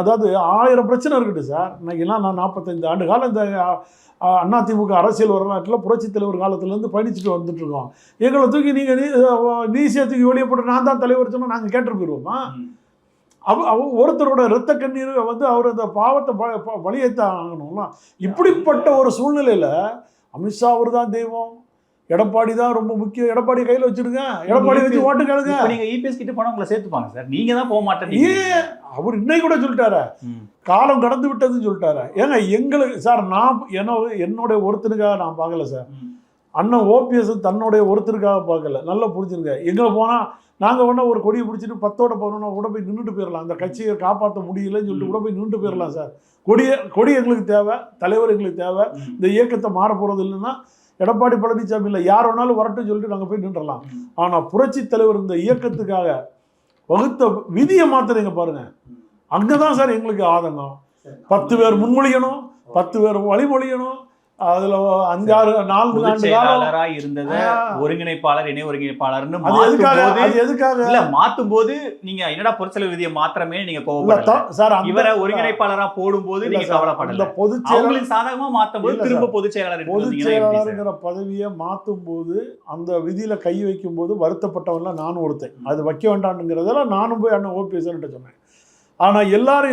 அதாவது 1000 பிரச்சனை இருக்குது சார். இன்னைக்கெல்லாம் நான் 45 ஆண்டு காலம் இந்த அதிமுக அரசியல் வரலாற்றில் புரட்சித் தலைவர் காலத்திலேருந்து பயணிச்சுட்டு வந்துட்டுருக்கோம். எங்களை தூக்கி நீங்கள் நீசியாக தூக்கி வெளியே போட்டு நான் தான் தலைவர் சொன்னால் நாங்கள் கேட்டு போயிடுவோமா? ஒருத்தரோட இரத்த கண்ணீர் வந்து அவர் அந்த பாவத்தை வழியேற்ற ஆகணும்னா இப்படிப்பட்ட ஒரு சூழ்நிலையில் அமித்ஷா அவர் தான் தெய்வம், எடப்பாடி தான் ரொம்ப முக்கியம், எடப்பாடி கையில் வச்சிருங்க, எடப்பாடி வச்சு ஓட்டு கேளுங்க. நீங்க இபிஎஸ் கிட்ட போனா உங்களை சேர்த்துப்பாங்க சார், நீங்க தான் போக மாட்டேன். அவர் இன்னைக்கு கூட சொல்லிட்டாரு, காலம் கடந்து விட்டதுன்னு சொல்லிட்டாரு. ஏங்க எங்களுக்கு சார், நான் என்னுடைய ஒருத்தனுக்காக நான் பார்க்கல சார். அண்ணன் ஓபிஎஸ் தன்னுடைய ஒருத்தருக்காக பார்க்கல, நல்லா புரிஞ்சுருங்க. எங்கே போனால் நாங்கள் வேணா ஒரு கொடியை பிடிச்சிட்டு 10ஓட 11 கூட போய் நின்றுட்டு போயிடலாம், அந்த கட்சியை காப்பாற்ற முடியலன்னு சொல்லிட்டு கூட போய் நின்றுட்டு போயிடலாம் சார். கொடி எங்களுக்கு தேவை, தலைவர் எங்களுக்கு தேவை. இந்த இயக்கத்தை மாற போகிறது இல்லைன்னா எடப்பாடி பழனிசாமி இல்லை, யார் வேணாலும் வரட்டும்னு சொல்லிட்டு நாங்கள் போய் நின்றுடலாம். ஆனால் புரட்சி தலைவர் இந்த இயக்கத்துக்காக வகுத்த விதியை மாத்திரங்க பாருங்க, அங்கே தான் சார் எங்களுக்கு ஆதங்கம். 10 பேர் முன்மொழியணும், 10 பேர் வழிமொழியணும். அதுல 5-6 4 ஆண்டு செயலாளரா இருந்தது ஒருங்கிணைப்பாளர், இணை ஒருங்கிணைப்பாளர்னு மாத்தும் போது நீங்க என்னடா பொருட்செலவு விதியை மாத்திரமே நீங்க கோவப்படல, இவரை ஒருங்கிணைப்பாளரா போடும்போது நீங்க கவலைப்படல. பொதுச்செயலாளர் சாதகமா மாத்தும் போது திரும்ப பொதுச்செயலாளர்ங்கிற பதவியை மாத்தும் போது அந்த விதியில கை வைக்கும் போது வருத்தப்பட்டவன்லாம் நானும் ஒருத்தன். அது வைக்க வேண்டாம்ங்கிறதெல்லாம் நானும் போய் அண்ணன் ஓபிஎஸ் சொன்னேன். ஆனா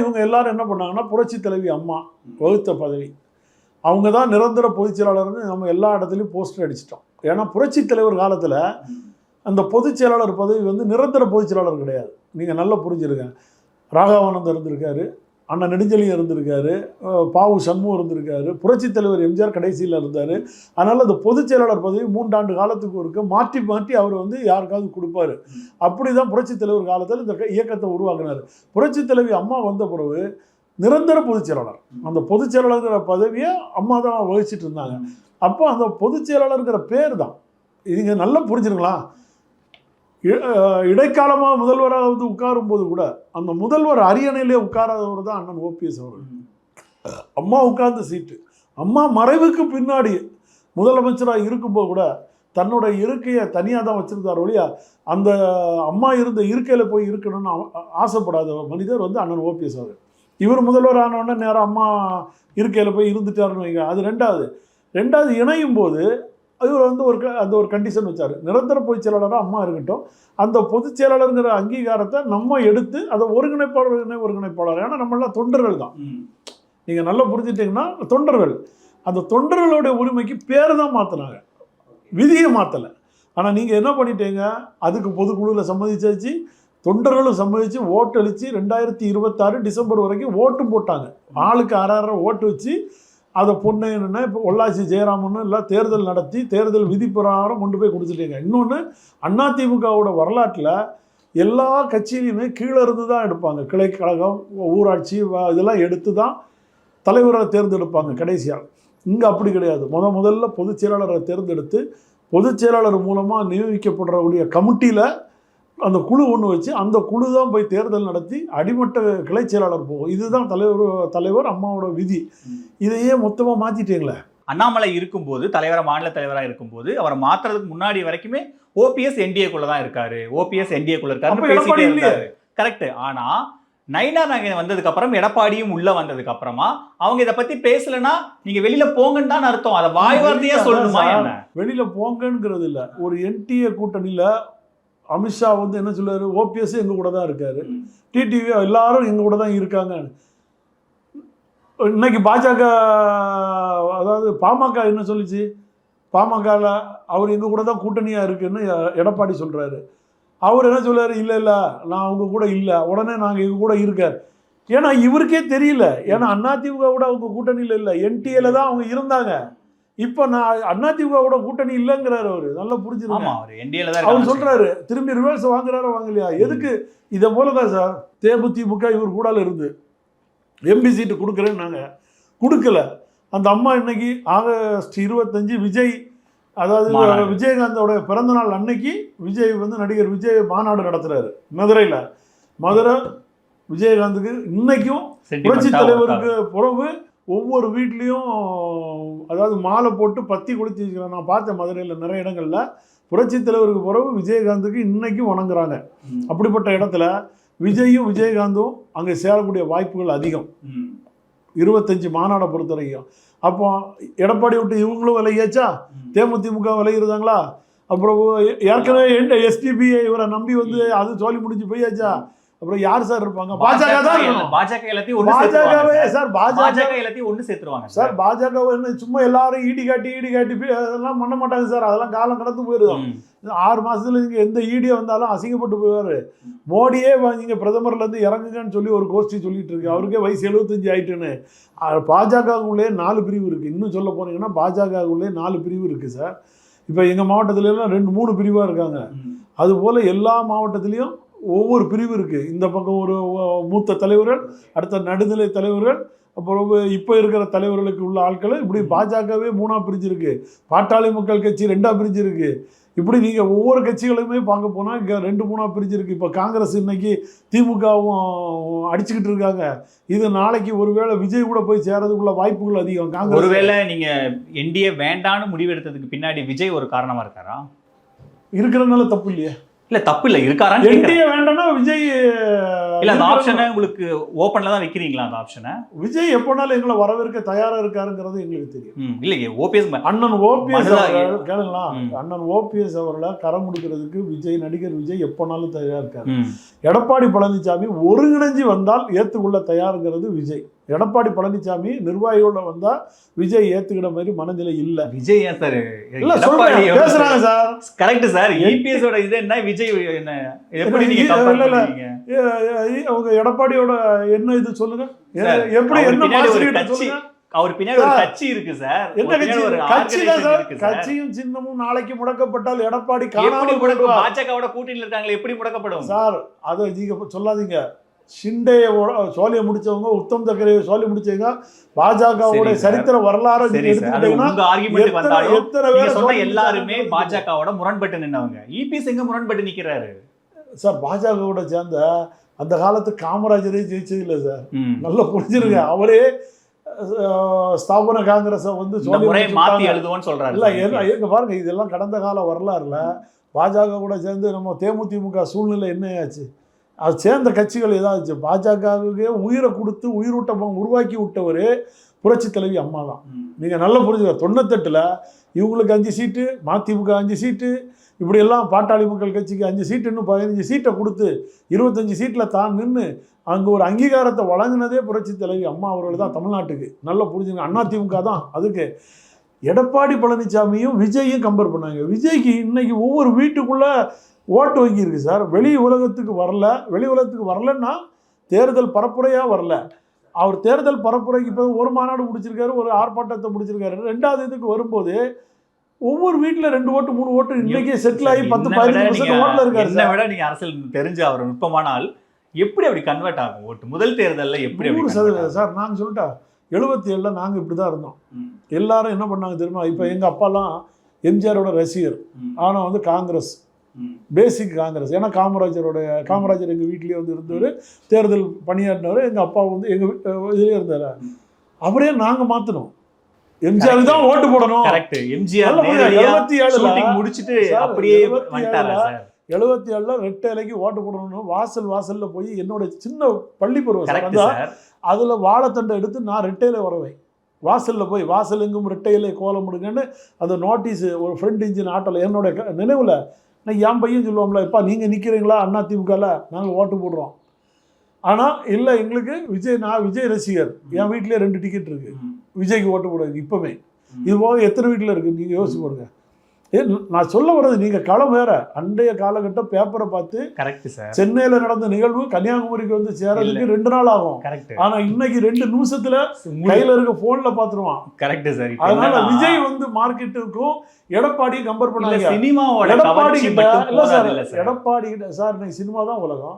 இவங்க எல்லாரும் என்ன பண்ணாங்கன்னா, புரட்சி தலைவி அம்மா வகுத்த பதவி, அவங்க தான் நிரந்தர பொதுச் செயலாளர்னு நம்ம எல்லா இடத்துலையும் போஸ்டர் அடிச்சிட்டோம். ஏன்னா புரட்சி தலைவர் காலத்தில் அந்த பொதுச் செயலாளர் பதவி வந்து நிரந்தர பொதுச் செயலாளர் கிடையாது. நீங்கள் நல்லா புரிஞ்சுருங்க. ராகவானந்தர் இருந்திருக்காரு, அண்ணன் நெடுஞ்செழியன் இருந்திருக்காரு, பாவு சண்முகம் இருந்திருக்காரு, புரட்சி தலைவர் எம்ஜிஆர் கடைசியில் இருந்தார். அதனால் அந்த பொதுச் செயலாளர் பதவி 3 ஆண்டு காலத்துக்கு ஒருக்க மாற்றி மாற்றி அவர் வந்து யாருக்காவது கொடுப்பாரு. அப்படி தான் புரட்சி தலைவர் காலத்தில் இந்த இயக்கத்தை உருவாக்குனார். புரட்சி தலைவி அம்மா வந்த பிறகு நிரந்தர பொதுச் செயலாளர், அந்த பொதுச் செயலாளர்கிற பதவியை அம்மா தான் வகிச்சிட்டு இருந்தாங்க. அப்போ அந்த பொதுச் செயலாளர்கிற பேர் தான், நீங்க நல்லா புரிஞ்சுருங்களா. இடைக்காலமாக முதல்வராக வந்து உட்காரும் போது கூட அந்த முதல்வர் அரியணையிலே உட்காராதவர் தான் அண்ணன் ஓபிஎஸ் அவர்கள். அம்மா உட்கார்ந்த சீட்டு, அம்மா மறைவுக்கு பின்னாடி முதலமைச்சராக இருக்கும்போது கூட தன்னோட இருக்கையை தனியாக தான் வச்சிருந்தார் ஒழியா அந்த அம்மா இருந்த இருக்கையில் போய் இருக்கணும்னு ஆசைப்படாத மனிதர் வந்து அண்ணன் ஓபிஎஸ் அவர்கள். இவர் முதல்வர் ஆனவுடனே நேரம் அம்மா இருக்கையில் போய் இருந்துட்டாருன்னு வைங்க. அது ரெண்டாவது இணையும் போது இவர் வந்து ஒரு கண்டிஷன் வச்சார், நிரந்தர பொதுச் செயலாளராக அம்மா இருக்கட்டும், அந்த பொதுச் செயலாளருங்கிற அங்கீகாரத்தை நம்ம எடுத்து அதை ஒருங்கிணைப்பாளர். ஏன்னா நம்மளாம் தொண்டர்கள் தான், நீங்கள் நல்லா புரிஞ்சுட்டிங்கன்னா தொண்டர்கள். அந்த தொண்டர்களுடைய உரிமைக்கு பேர் தான் மாற்றினாங்க, விதியை மாற்றலை. ஆனால் நீங்கள் என்ன பண்ணிட்டீங்க, அதுக்கு பொதுக்குழுவில் சம்மதிச்சாச்சு, தொண்டர்களும் சம்மதிச்சு ஓட்டளித்து 2026 டிசம்பர் வரைக்கும் ஓட்டும் போட்டாங்க. ஆளுக்கு 6 ஓட்டு வச்சு அதை பொண்ணு என்னென்னா இப்போ பொள்ளாச்சி ஜெயராமன்னு எல்லாம் தேர்தல் நடத்தி தேர்தல் விதி பிரகாரம் கொண்டு போய் கொடுத்துட்டீங்க. இன்னொன்று, அதிமுகவோட வரலாற்றில் எல்லா கட்சியிலையுமே கீழே இருந்து தான் எடுப்பாங்க. கிளைக்கழகம், ஊராட்சி இதெல்லாம் எடுத்து தான் தலைவரை தேர்ந்தெடுப்பாங்க கடைசியாக. இங்கே அப்படி கிடையாது. முதல்ல பொதுச் செயலாளரை தேர்ந்தெடுத்து பொதுச் செயலாளர் மூலமாக நியமிக்கப்படுறக்கூடிய கமிட்டியில் அந்த குழு ஒன்று வச்சு அந்த குழு தான் போய் தேர்தல் நடத்தி அடிமட்ட கிளை செயலாளர் போகும். இதுதான் தலைவர் அம்மாவோட விதி. இதையே மொத்தமாக மாற்றிட்டீங்களே. அண்ணாமலை இருக்கும்போது தலைவராக, மாநில தலைவராக இருக்கும்போது அவரை மாற்றுறதுக்கு முன்னாடி வரைக்குமே ஓபிஎஸ் என்டிஏக்குள்ள தான் இருக்காரு, ஓபிஎஸ் என்டிஏக்குள்ள இருக்காரு. கரெக்ட். ஆனா நயினார் நாகேந்திரன் வந்ததுக்கு அப்புறம், எடப்பாடியும் உள்ள வந்ததுக்கு அப்புறமா அவங்க இதை பத்தி பேசலன்னா நீங்க வெளியில போங்கன்னு தான் அர்த்தம். அதை வாய் வார்த்தையா சொல்லணுமா? என்ன வெளியில போங்கங்கிறது இல்லை. ஒரு என்டிஏ கூட்டணியில அமித்ஷா வந்து என்ன சொல்லுவாரு, ஓபிஎஸ் எங்க கூட தான் இருக்காரு, டிடிவி எல்லாரும் எங்க கூட தான் இருக்காங்க. இன்னைக்கு பாஜக, அதாவது பாமக என்ன சொல்லிச்சு, பாமகவில் அவர் எங்க கூட தான் கூட்டணியா இருக்குன்னு எடப்பாடி சொல்றாரு. அவர் என்ன சொல்றாரு, இல்லை நான் அவங்க கூட இல்லை, உடனே நாங்கள் எங்க கூட இருக்கார். ஏன்னா இவருக்கே தெரியல. ஏன்னா அதிமுக கூட அவங்க கூட்டணியில் இல்லை, என்டிஏல தான் அவங்க இருந்தாங்க. இப்போ நான் அதிமுகவோட கூட்டணி இல்லைங்கிறாரு. அவரு நல்லா புரிஞ்சுருங்க. அவர் சொல்றாரு, திரும்பி ரிவர்ஸ் வாங்குறாரோ வாங்கலையா, எதுக்கு? இதை போலதான் சார் தேமுதிமுக இவர் கூட இருந்து எம்பி சீட்டு கொடுக்குறேன்னு நாங்கள் கொடுக்கல. அந்த அம்மா இன்னைக்கு ஆகஸ்ட் 25 விஜய், அதாவது விஜயகாந்தோட பிறந்தநாள் அன்னைக்கு விஜய் வந்து நடிகர் விஜய் மாநாடு நடத்துறாரு மதுரையில். மதுரை விஜயகாந்துக்கு இன்னைக்கும் புரட்சி தலைவருக்கு பிறகு ஒவ்வொரு வீட்லேயும் அதாவது மாலை போட்டு பத்தி கொளுத்தி வச்சுக்கிறேன். நான் பார்த்தேன் மதுரையில் நிறைய இடங்களில் புரட்சி தலைவருக்கு பிறகு விஜயகாந்துக்கு இன்னைக்கும் வணங்குறாங்க. அப்படிப்பட்ட இடத்துல விஜயும் விஜயகாந்தும் அங்கே சேரக்கூடிய வாய்ப்புகள் அதிகம். 25 மாநாடை பொறுத்த வரைக்கும். அப்போ எடப்பாடி விட்டு இவங்களும் விலகியாச்சா, தேமுதிமுக விலகிருந்தாங்களா, அப்புறம் ஏற்கனவே எஸ்டிபிஐ இவரை நம்பி வந்து அது சோழி முடிஞ்சு போயாச்சா. அப்புறம் யார் சார் இருப்பாங்க? பாஜக தான் இருக்கணும். பாஜக எல்லாத்தையும் ஒண்ணு பாஜகவே சேர்த்துருவாங்க சார். பாஜக எல்லாத்தையும் ஒண்ணு சேர்த்துருவாங்க சார். பாஜக சும்மா எல்லாரும் ஈடி காட்டி அதெல்லாம் பண்ண மாட்டாங்க சார். அதெல்லாம் காலம் கடந்து போயிடுவோம். 6 மாசத்துல நீங்க எந்த ஈடியை வந்தாலும் அசிங்கப்பட்டு போயிடுவாரு. மோடியே நீங்க பிரதமர்ல இருந்து இறங்குங்கன்னு சொல்லி ஒரு கோஷ்டி சொல்லிட்டு இருக்கு. அவருக்கே வயசு 75 ஆயிட்டுன்னு. பாஜகவுள்ளே 4 பிரிவு இருக்கு. இன்னும் சொல்ல போனீங்கன்னா பாஜகவுள்ளே 4 பிரிவு இருக்கு சார். இப்போ எங்க மாவட்டத்துல எல்லாம் 2-3 பிரிவா இருக்காங்க. அது போல எல்லா மாவட்டத்திலையும் ஒவ்வொரு பிரிவு இருக்குது. இந்த பக்கம் ஒரு மூத்த தலைவர்கள், அடுத்த நடுநிலை தலைவர்கள், அப்புறம் இப்போ இருக்கிற தலைவர்களுக்கு உள்ள ஆட்கள். இப்படி பாஜகவே 3ஆக பிரிஞ்சிருக்கு. பாட்டாளி மக்கள் கட்சி 2ஆக பிரிஞ்சிருக்கு. இப்படி நீங்கள் ஒவ்வொரு கட்சிகளுமே பார்க்க போனால் இங்கே 2-3ஆக பிரிஞ்சிருக்கு. இப்போ காங்கிரஸ் இன்னைக்கு திமுகவும் அடிச்சுக்கிட்டு இருக்காங்க. இது நாளைக்கு ஒருவேளை விஜய் கூட போய் சேரதுக்குள்ள வாய்ப்புகள் அதிகம். காங்கிரஸ் ஒருவேளை நீங்கள் என்டிஏ வேண்டான்னு முடிவெடுத்ததுக்கு பின்னாடி விஜய் ஒரு காரணமாக இருக்காரா? இருக்கிறதுனால தப்பு இல்லையா? இல்ல தப்பு இல்ல, இருக்காரான்னு என்டிஏ வேண்டாம்னா விஜய் இல்ல அந்த ஆப்ஷனை உங்களுக்கு ஓபன்ல தான் வைக்கிறீங்களா? அந்த ஆப்ஷனை விஜய் எப்போனாலும் எங்களை வரவேற்க தயாரா இருக்காருங்கிறது எங்களுக்கு தெரியும். இல்லையே ஓபிஎஸ் அண்ணன் ஓபிஎஸ் கேளுங்களா, அண்ணன் ஓபிஎஸ் அவர்களை கரம் கொடுக்கறதுக்கு விஜய், நடிகர் விஜய் எப்போனாலும் தயாரா இருக்காரு. எடப்பாடி பழனிசாமி ஒருங்கிணைஞ்சு வந்தால் ஏத்துக்கொள்ள தயாருங்கிறது விஜய். எடப்பாடி பழனிசாமி நிர்வாகிகளோட வந்தா விஜய் ஏத்துக்கிற மாதிரி மனநிலை இல்ல. விஜய் ஏன் சார் பேசுறாங்க சார்? Correct sir. இபிஎஸ் ஓட இது என்ன, விஜய் என்ன, எப்படி நீங்க கம்பேர் பண்றீங்க? அவங்க எடப்பாடியோட என்ன இது சொல்லுங்க, எப்படி என்ன கட்சி, அவர் பின்னாடி ஒரு கட்சி இருக்கு சார். என்ன கட்சி? கட்சி தான் சார். கட்சியும் சின்னமும் நாளைக்கு முடக்கப்பட்டால் எடப்பாடி காணாமல் பாஜகவோட கூட்டணியில் இருக்காங்களே, எப்படி முடக்கப்படும் சார்? அதை நீங்க சொல்லாதீங்க. ஷிண்டேயோட சோழியை முடிச்சவங்க, உத்தம் தக்கரையை சோழி முடிச்சவங்க, பாஜகவோட சரித்திர வரலாறு எல்லாருமே பாஜகவோட முரண்பட்டு நின்னவங்க. இபிஎஸ் எங்க முரண்பட்டு நிக்கிறாரு சார்? பாஜகவோட சேர்ந்த அந்த காலத்து காமராஜரே ஜெயிச்சது இல்லை சார். நல்லா புரிஞ்சிருங்க. அவரே ஸ்தாபன காங்கிரஸை மாத்தி எழுதுவோன்னு சொல்றாரு. இல்ல எங்க பாருங்க, இதெல்லாம் கடந்த கால வரலாறுல பாஜக கூட சேர்ந்து நம்ம தேமுதிமுக சூழ்நிலை என்ன ஆச்சு? அது சேர்ந்த கட்சிகள் ஏதாச்சு பாஜகவுக்கே உயிரை கொடுத்து உயிரூட்டம் உருவாக்கி விட்டவர் புரட்சி தலைவி அம்மா தான். நீங்கள் நல்லா புரிஞ்சுக்க. 98ல் இவங்களுக்கு 5 சீட்டு, மதிமுக 5 சீட்டு, இப்படியெல்லாம் பாட்டாளி மக்கள் கட்சிக்கு 5 சீட்டு, இன்னும் 15 சீட்டை கொடுத்து 25 சீட்டில் தான் நின்று அங்கே ஒரு அங்கீகாரத்தை வழங்கினதே புரட்சி தலைவி அம்மா அவர்கள் தான் தமிழ்நாட்டுக்கு. நல்லா புரிஞ்சுங்க. அதிமுக தான் அதுக்கு. எடப்பாடி பழனிசாமியும் விஜயும் கம்பேர் பண்ணாங்க. விஜய்க்கு இன்னைக்கு ஒவ்வொரு வீட்டுக்குள்ள ஓட்டு வங்கி இருக்குது சார். வெளி உலகத்துக்கு வரலன்னா தேர்தல் பரப்புரையாக வரல. அவர் தேர்தல் பரப்புரைக்கு இப்போ ஒரு மாநாடு முடிச்சிருக்காரு, ஒரு ஆர்ப்பாட்டத்தை முடிச்சிருக்காரு. 2வது இதுக்கு வரும்போது ஒவ்வொரு வீட்டில் 2 ஓட்டு 3 ஓட்டு இன்னைக்கே செட்டில் ஆகி 10-15% ஓட்டில் இருக்காரு. என்னை விட நீங்கள் அரசியல் தெரிஞ்ச அவர் நுட்பமானால் எப்படி அப்படி கன்வெர்ட் ஆகும் ஓட்டு? முதல் தேர்தலில் எப்படி 100% சார்? நாங்கள் சொல்லிட்டா 77ல் நாங்கள் இப்படி தான் இருந்தோம். எல்லாரும் என்ன பண்ணாங்க தெரியுமா? இப்போ எங்கள் அப்பாலாம் எம்ஜிஆரோட ரசிகர், ஆனால் காங்கிரஸ், பேசிக் காங்கிரஸ். ஏன்னா காமராஜர் எங்கள் வீட்லேயே இருந்தவர், தேர்தல் பணியாற்றினவர். எங்கள் அப்பா எங்கள் இதுலேயே இருந்தார். அவரே நாங்கள் மாற்றினோம். எம்ஜிஆர் தான் ஓட்டு போடணும். 77 முடிச்சுட்டு அப்படியே 77ல் ரெட்டை இலைக்கு ஓட்டு போடணும்னு வாசல்ல போய் என்னோட சின்ன பள்ளி பருவம் அதில் வாழைத்தண்டை எடுத்து நான் ரெட்டையில வரவேன். வாசலில் போய் வாசல் எங்கும் ரெட்டையில கோலம் முடுங்கன்னு அந்த நோட்டீஸ் ஒரு ஃப்ரண்ட் இன்ஜின் ஆட்டோவில் என்னோட நினைவில் நான் என் பையன் சொல்லுவோம்ல, இப்போ நீங்கள் நிற்கிறீங்களா அதிமுகவில், நாங்கள் ஓட்டு போடுறோம். ஆனால் இல்லை எங்களுக்கு நான் விஜய் ரசிகர், என் வீட்டிலே 2 டிக்கெட் இருக்குது, விஜய்க்கு ஓட்டு போடுறது இப்போவே. இது போக எத்தனை வீட்டில் இருக்குது நீங்கள் யோசிச்சு பாருங்க. நான் சொல்ல வர்றது, நீங்கள் களம் வேற. அன்றைய காலகட்டம் பேப்பரை பார்த்து சென்னையில் நடந்த நிகழ்வு கன்னியாகுமரிக்கு வந்து சேரதுக்கு 2 நாள் ஆகும். ஆனால் இன்னைக்கு 2 நிமிஷத்துல கையில் இருக்க போன்ல பார்த்துருவான். அதனால விஜய் மார்க்கெட்டுக்கும் எடப்பாடியும் கம்பேர் பண்ணாங்க. எடப்பாடி கிட்ட சார் இன்னைக்கு சினிமா தான் உலகம்.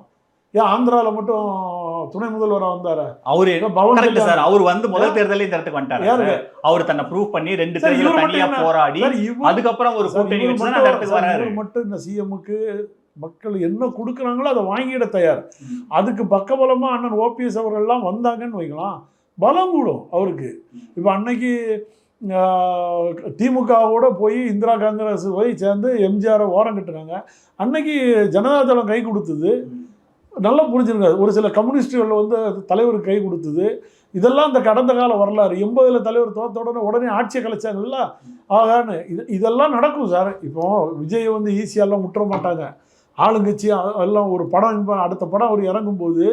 ஏன் ஆந்திராவில் மட்டும் துணை முதல்வராக வந்தாரு அவரு? அவர் முதல் தேர்தலே இந்த இடத்துக்கு வந்துட்டாரு. அவர் தன்னை ப்ரூவ் பண்ணி 2 தேர்தல் தனியா போராடி அதுக்கப்புறம் ஒரு கூட்டணி வச்சு அந்த இடத்துக்கு வராரு. மட்டும் இந்த சிஎம்முக்கு மக்கள் என்ன கொடுக்குறாங்களோ அதை வாங்கிட தயார். அதுக்கு பக்கபலமா அண்ணன் ஓபிஎஸ் அவர்கள்லாம் வந்தாங்கன்னு வைக்கலாம், பலம் கூடும் அவருக்கு. இப்போ அன்னைக்கு திமுகவோட போய் இந்திரா காங்கிரஸ் போய் சேர்ந்து எம்ஜிஆரை ஓரம் கட்டுறாங்க. அன்னைக்கு ஜனதாதளம் கை கொடுத்தது. நல்லா புரிஞ்சிருக்காது. ஒரு சில கம்யூனிஸ்டுகள் தலைவருக்கு கை கொடுத்தது. இதெல்லாம் இந்த கடந்த கால வரலாறு. 80ல் தலைவர் தோத்த உடனே ஆட்சியை கலைச்சாங்கல்ல, ஆகான்னு இதெல்லாம் நடக்கும் சார். இப்போ விஜய் ஈஸியாலாம் முற்ற மாட்டாங்க. ஆளுங்கட்சி எல்லாம் ஒரு படம் அடுத்த படம் அவர் இறங்கும்போது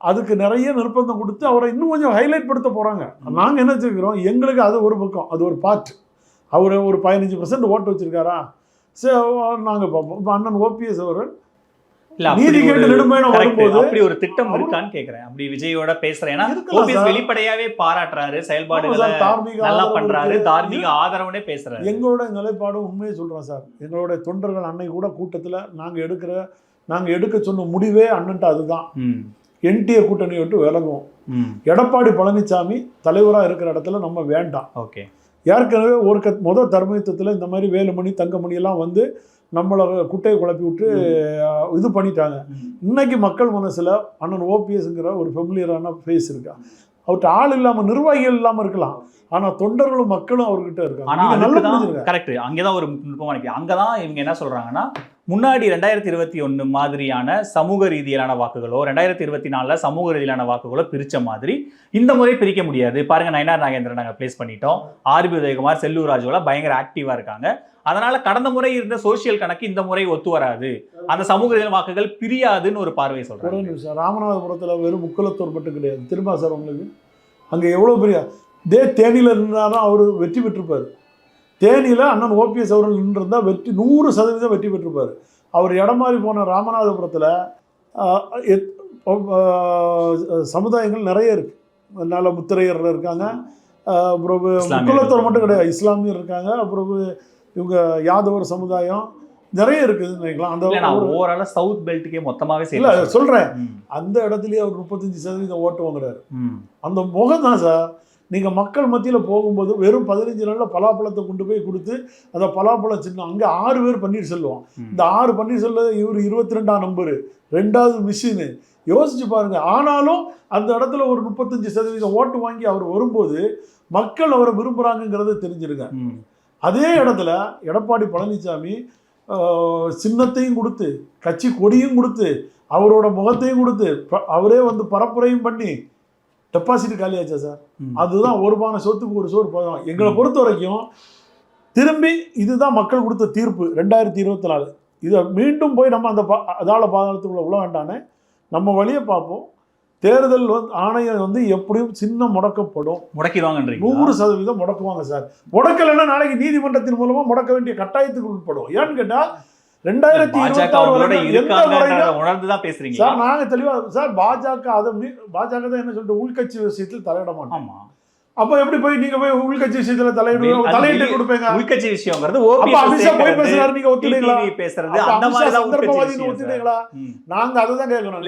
அதுக்கு நிறைய நிர்பந்தம் கொடுத்து அவரை இன்னும் கொஞ்சம் ஹைலைட் படுத்த போகிறாங்க. நாங்கள் என்ன வச்சுருக்கிறோம், எங்களுக்கு அது ஒரு பக்கம், அது ஒரு பார்ட். அவர் ஒரு 15% ஓட்டு வச்சுருக்காரா, சரி நாங்கள் பார்ப்போம். இப்போ அண்ணன் ஓபிஎஸ் அவர்கள் நீதி கேட்டு நெடுமையான வரும்போது அப்படி ஒரு திட்டம் இருக்கான்னு கேக்குறேன். அப்படி விஜயோட பேசுறேன், ஏன்னா ஓபிஎஸ் வெளிப்படையாவே பாராட்டுறாரு, செயல்பாடுகளை நல்லா பண்றாரு, தார்மீக ஆதரவுனே பேசுறாரு. எங்களோட நிலைப்பாடு உண்மையை சொல்றோம் சார். எங்களுடைய தொண்டர்கள் அன்னை கூட கூட்டத்தில் நாங்கள் எடுக்க சொன்ன முடிவே அண்ணன்ட்டு அதுதான். என்டிஏ கூட்டணி விட்டு விலகும். எடப்பாடி பழனிசாமி தலைவராக இருக்கிற இடத்துல நம்ம வேண்டாம். ஓகே, ஏற்கனவே ஒரு முதல் தர்மயுத்தத்தில் இந்த மாதிரி வேலுமணி தங்கமணி எல்லாம் வந்து நம்மளை குட்டையை குழப்பி விட்டு இது பண்ணிட்டாங்க. இன்னைக்கு மக்கள் மனசில் அண்ணன் ஓபிஎஸ்ங்கிற ஒரு ஃபெமிலியரான ஃபேஸ் இருக்கா. அவர்கிட்ட ஆள் இல்லாமல் நிர்வாகிகள் இல்லாமல் இருக்கலாம், ஆனால் தொண்டர்களும் மக்களும் அவர்கிட்ட இருக்காங்க. கரெக்ட். அங்கேதான் ஒரு நுட்பமான அங்கதான் இவங்க என்ன சொல்றாங்கன்னா, முன்னாடி 2021 மாதிரியான சமூக ரீதியிலான வாக்குகளோ 2024 சமூக ரீதியிலான வாக்குகளோ பிரிச்ச மாதிரி இந்த முறை பிரிக்க முடியாது. பாருங்க, நயனார் நாகேந்திரன் நாங்கள் பிளேஸ் பண்ணிட்டோம், ஆர்பி உதயகுமார், செல்லூர் ராஜுவெல்லாம் பயங்கர ஆக்டிவா இருக்காங்க. அதனால கடந்த முறை இருந்த சோசியல் கணக்கு இந்த முறை ஒத்து வராது, அந்த சமூக ரீதியான வாக்குகள் பிரியாதுன்னு ஒரு பார்வை சொல்றாங்க. ராமநாதபுரத்தில் வெறும் முக்குளத்தூர் மட்டும் கிடையாது, திரும்ப சார் உங்களுக்கு அங்கே எவ்வளோ பெரிய தேனியில் இருந்தாலும் அவர் வெற்றி பெற்றிருப்பார். தேனியில் அண்ணன் ஓபிஎஸ் அவர்கள் நின்றிருந்தால் 100% வெற்றி பெற்றிருப்பார். அவர் இடம் மாறி போன ராமநாதபுரத்தில் சமுதாயங்கள் நிறைய இருக்குது. நல்ல முத்திரையர் இருக்காங்க, அப்புறம் முக்குளத்தூர் மட்டும் கிடையாது, இஸ்லாமியர் இருக்காங்க, அப்புறம் இவங்க யாதவர் சமுதாயம் நிறைய இருக்குதுன்னு நினைக்கலாம். அந்த ஓவரால சவுத் பெல்ட்டுக்கே மொத்தமாகவே இல்லை சொல்கிறேன், அந்த இடத்துலயே அவர் 35% ஓட்டு வாங்குறாரு. அந்த முகம் தான் சார். நீங்கள் மக்கள் மத்தியில் போகும்போது வெறும் 15 நாளில் பலாப்பழத்தை கொண்டு போய் கொடுத்து அந்த பலாப்பழம் சின்ன அங்கே 6 பேர் பன்னீர்செல்வம், இந்த 6 பன்னீர்செல்வம் இவர் 22ஆம் நம்பரு, 2வது மிஷினு, யோசிச்சு பாருங்க. ஆனாலும் அந்த இடத்துல ஒரு 35% ஓட்டு வாங்கி அவர் வரும்போது மக்கள் அவரை விரும்புகிறாங்கிறத தெரிஞ்சிருங்க. அதே இடத்துல எடப்பாடி பழனிசாமி சின்னத்தையும் கொடுத்து கட்சி கொடியும் கொடுத்து அவரோட முகத்தையும் கொடுத்து அவரே வந்து பரப்புரையும் பண்ணி டெபாசிட் காலியாச்சா சார்? அதுதான் ஒரு பானை சொத்துக்கு ஒரு சோறு போதும். எங்களை பொறுத்த வரைக்கும் திரும்பி இதுதான் மக்கள் கொடுத்த தீர்ப்பு 2024. இதை மீண்டும் போய் நம்ம அந்த அதால பாதாளத்துக்குள்ள உள்ள வேண்டானே, நம்ம வழியை பார்ப்போம். தேர்தல் ஆணையம் வந்து எப்படியும் சின்ன முடக்கப்படும், முடக்கிடுவாங்கன்றீங்க. 100% முடக்குவாங்க சார். முடக்கலைன்னா நாளைக்கு நீதிமன்றத்தின் மூலமா முடக்க வேண்டிய கட்டாயத்துக்கு உட்படும். ஏன்னு கேட்டா 2026 சார் நாங்க தெளிவா சார், பாஜக தான் என்ன சொல்லிட்டு உள்கட்சி விஷயத்தில் தலையிட மாட்டோம். அப்ப எப்படி போய் நீங்க போய் உள்கட்சி விஷயத்துல தலையிட்டு கொடுப்பீங்க? உள்கட்சி விஷயம்ங்கிறது போய் பேசுறாரு, நீங்க ஒத்துட்டீங்களா? பேசுறது அந்த மாதிரி சந்தர்ப்பவாதின்னு ஒத்துட்டீங்களா? நாங்க அதுதான் கேட்கணும்.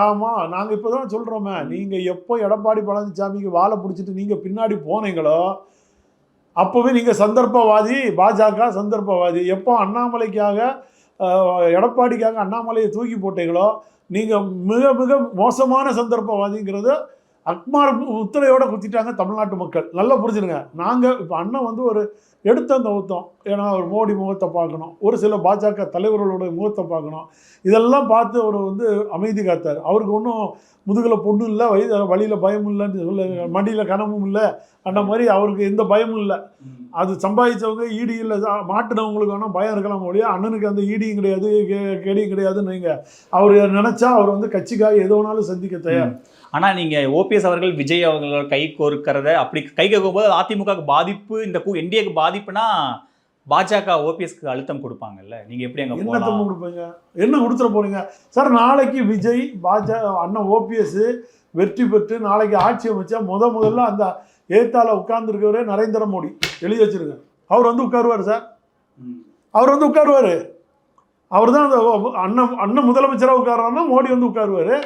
ஆமா, நாங்க இப்பதான் சொல்றோமே, நீங்க எப்போ எடப்பாடி பழனிசாமிக்கு வாழை பிடிச்சிட்டு நீங்க பின்னாடி போனீங்களோ அப்போவே நீங்கள் சந்தர்ப்பவாதி, பாஜக சந்தர்ப்பவாதி. எப்போ அண்ணாமலைக்காக எடப்பாடிக்காக அண்ணாமலையை தூக்கி போட்டீங்களோ நீங்கள் மிக மிக மோசமான சந்தர்ப்பவாதிங்கிறத அக்மார் உத்தரையோட குத்திட்டாங்க தமிழ்நாட்டு மக்கள். நல்லா புரிஞ்சுடுங்க. நாங்கள் இப்போ அண்ணன் வந்து ஒரு எடுத்த ஊத்தம், ஏன்னா அவர் மோடி முகத்தை பார்க்கணும், ஒரு சில பாஜக தலைவர்களோட முகத்தை பார்க்கணும், இதெல்லாம் பார்த்து அவர் வந்து அமைதி காத்தார். அவருக்கு ஒன்றும் முதுகில் பொண்ணு இல்லை, வழியில் பயமும் இல்லைன்னு சொல்ல, மடியில் கனமும் இல்லை, அந்த மாதிரி அவருக்கு எந்த பயமும் இல்லை. அது சம்பாதிச்சவங்க ஈடி இல்லை, மாட்டினவங்களுக்கு வேணால் பயம் இருக்கலாம் ஒழிய அண்ணனுக்கு அந்த ஈடியும் கிடையாது, கேடியும் கிடையாதுன்னு நீங்கள் அவர் நினச்சா அவர் வந்து கட்சிக்காக எது வேணாலும் சந்திக்க தயார். ஆனால் நீங்கள் ஓபிஎஸ் அவர்கள் விஜய் அவர்களோட கை கோர்க்கிறத அப்படி கை கோர்க்கும்போது அதிமுக பாதிப்பு, இந்த என்டிஏக்கு பாதிப்புனா பாஜக ஓபிஎஸ்க்கு அழுத்தம் கொடுப்பாங்கல்ல, நீங்கள் எப்படி அங்கே என்ன கொடுப்பீங்க? என்ன கொடுத்துட போறீங்க சார்? நாளைக்கு விஜய் அண்ணன் ஓபிஎஸ் வெற்றி பெற்று நாளைக்கு ஆட்சி அமைச்சா முதல்ல அந்த ஏத்தால உட்கார்ந்துருக்கவரே நரேந்திர மோடி, எழுதி வச்சிருங்க. அவர் வந்து உட்காருவார் சார், அவர் வந்து உட்காருவார். அவர் தான் அந்த அண்ணன் முதலமைச்சராக உட்காருவாருன்னா மோடி வந்து உட்காருவார்,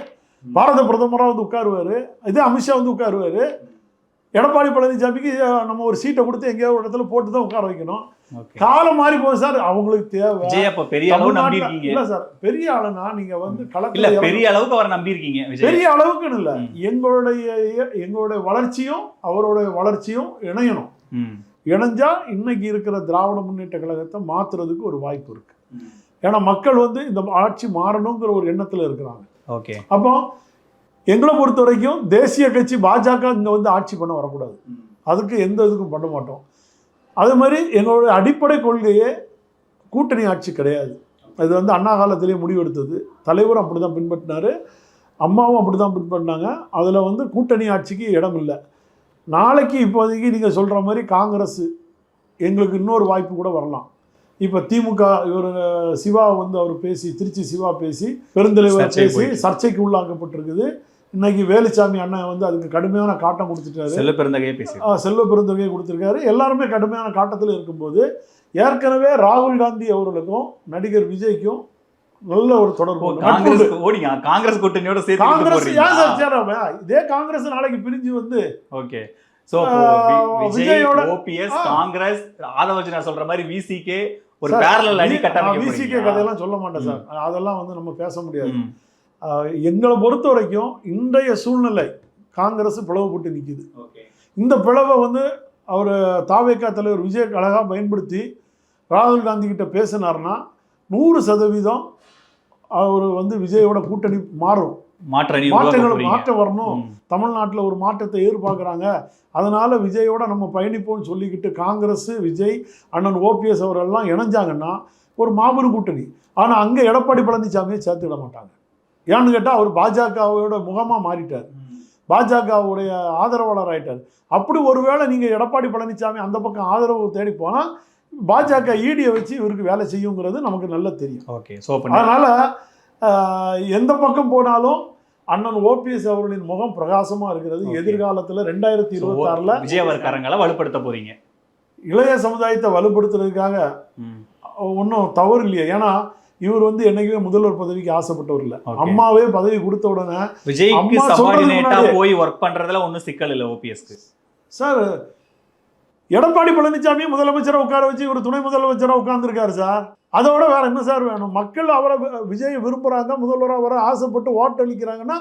பாரத பிரதமராக வந்து உட்காருவார், இதே அமித்ஷா வந்து உட்காருவார். எடப்பாடி பழனிசாமிக்கு நம்ம ஒரு சீட்டை கொடுத்து எங்கேயாவது ஒரு இடத்துல போட்டு தான் உட்கார வைக்கணும். காலம் மாறி போகுது சார். அவங்களுக்கு தேவை பெரிய அளவு நம்பியிருக்கீங்க இல்ல சார்? பெரிய ஆளுனா நீங்க வந்து களத்துல பெரிய அளவுக்கு அவரை நம்பியிருக்கீங்க. பெரிய அளவுக்குன்னு இல்ல, எங்களுடைய வளர்ச்சியும் அவருடைய வளர்ச்சியும் இணையணும். இணைஞ்சா இன்னைக்கு இருக்கிற திராவிட முன்னேற்ற கழகத்தை மாத்துறதுக்கு ஒரு வாய்ப்பு இருக்கு. ஏன்னா மக்கள் வந்து இந்த ஆட்சி மாறணுங்கிற ஒரு எண்ணத்துல இருக்கிறாங்க. ஓகே, அப்போ எங்களை பொறுத்த வரைக்கும் தேசிய கட்சி பாஜக இங்கே வந்து ஆட்சி பண்ண வரக்கூடாது, அதுக்கு எந்த இதுக்கும் பண்ண மாட்டோம். அது மாதிரி எங்களுடைய அடிப்படை கொள்கையே கூட்டணி ஆட்சி கிடையாது. அது வந்து அண்ணா காலத்திலேயே முடிவெடுத்தது. தலைவரும் அப்படி தான் பின்பற்றினார், அம்மாவும் அப்படி தான் பின்பற்றினாங்க. அதில் வந்து கூட்டணி ஆட்சிக்கு இடம் இல்லை. நாளைக்கு இப்போதைக்கு நீங்கள் சொல்கிற மாதிரி காங்கிரஸ் எங்களுக்கு இன்னொரு வாய்ப்பு கூட வரலாம். இப்போ திமுக இவர் சிவா வந்து அவர் பேசி, திருச்சி சிவா பேசி, பெருந்தலைவர் பேசி சர்ச்சைக்கு உள்ளாக்கப்பட்டிருக்குது. இன்னைக்கு வேலுச்சாமி அண்ணன் வந்து அதுக்கு கடுமையான காட்டம் கொடுத்துட்டாரு. செல்வ பெருந்தகையை கொடுத்துருக்காரு. எல்லாருமே கடுமையான காட்டத்தில் இருக்கும்போது ஏற்கனவே ராகுல் காந்தி அவர்களுக்கும் நடிகர் விஜய்க்கும் நல்ல ஒரு தொடர்பு. காங்கிரஸ் கூட்டணியோட காங்கிரஸ் இதே காங்கிரஸ் நாளைக்கு பிரிஞ்சு வந்து ஓகே விஜயோட ஓபிஎஸ் காங்கிரஸ் ஆதவர்ஜனா சொல்ற மாதிரி விசிகே ஒரு பேரலல் அணி கட்டமைக்க விசிகே கதையெல்லாம் சொல்ல மாட்டேன் சார். அதெல்லாம் வந்து நம்ம பேச முடியாது. எங்களை பொறுத்த வரைக்கும் இன்றைய சூழ்நிலை காங்கிரஸ் பிளவுபட்டு நிற்கிது. இந்த பிளவை வந்து அவர் தாவேகா தலைவர் விஜய் அழகாக பயன்படுத்தி ராகுல் காந்தி கிட்ட பேசினார்னா 100% அவர் வந்து விஜயோட கூட்டணி மாறும். மாற்றம் வரணும். தமிழ்நாட்டில் ஒரு மாற்றத்தை எதிர்பார்க்குறாங்க. அதனால விஜயோட நம்ம பயணிப்போம்னு சொல்லிக்கிட்டு காங்கிரஸ், விஜய், அண்ணன் ஓபிஎஸ் அவரெல்லாம் இணைஞ்சாங்கன்னா ஒரு மாபெரும் கூட்டணி. ஆனால் அங்கே எடப்பாடி பழனிசாமியை சேர்த்துவிட மாட்டாங்க. ஏன்னு கேட்டால் அவர் பாஜகவோட முகமாக மாறிட்டார், பாஜகவுடைய ஆதரவாளர் ஆயிட்டார். அப்படி ஒருவேளை நீங்கள் எடப்பாடி பழனிசாமி அந்த பக்கம் ஆதரவு தேடி போனால் பாஜக ஈடியை வச்சு இவருக்கு வேலை செய்யுங்கிறது நமக்கு நல்லா தெரியும். ஓகே, அதனால எந்த பக்கம் போனாலும் அண்ணன் ஓபிஎஸ் அவர்களின் முகம் பிரகாசமா இருக்கிறது. எதிர்காலத்தில் 2026 விஜயவர்காரங்களை வலுப்படுத்த போறீங்க. இளைய சமுதாயத்தை வலுப்படுத்துறதுக்காக ஒன்றும் தவறு இல்லையா? ஏன்னா இவர் வந்து என்னைக்குமே முதல்வர் பதவிக்கு ஆசைப்பட்டவர் இல்லை. அம்மாவே பதவி கொடுத்த உடனே விஜய்க்கு போய் ஒர்க் பண்றதுல ஒன்றும் சிக்கல் இல்லை ஓபிஎஸ்க்கு. சார் எடப்பாடி பழனிசாமியை முதலமைச்சரை உட்கார வச்சு இவர் துணை முதலமைச்சராக உட்கார்ந்துருக்காரு சார். அதோட வேற என்ன சார் வேணும்? மக்கள் அவரை விஜய் விரும்புகிறாங்க, முதல்வராக வர ஆசைப்பட்டு ஓட்டு அளிக்கிறாங்கன்னா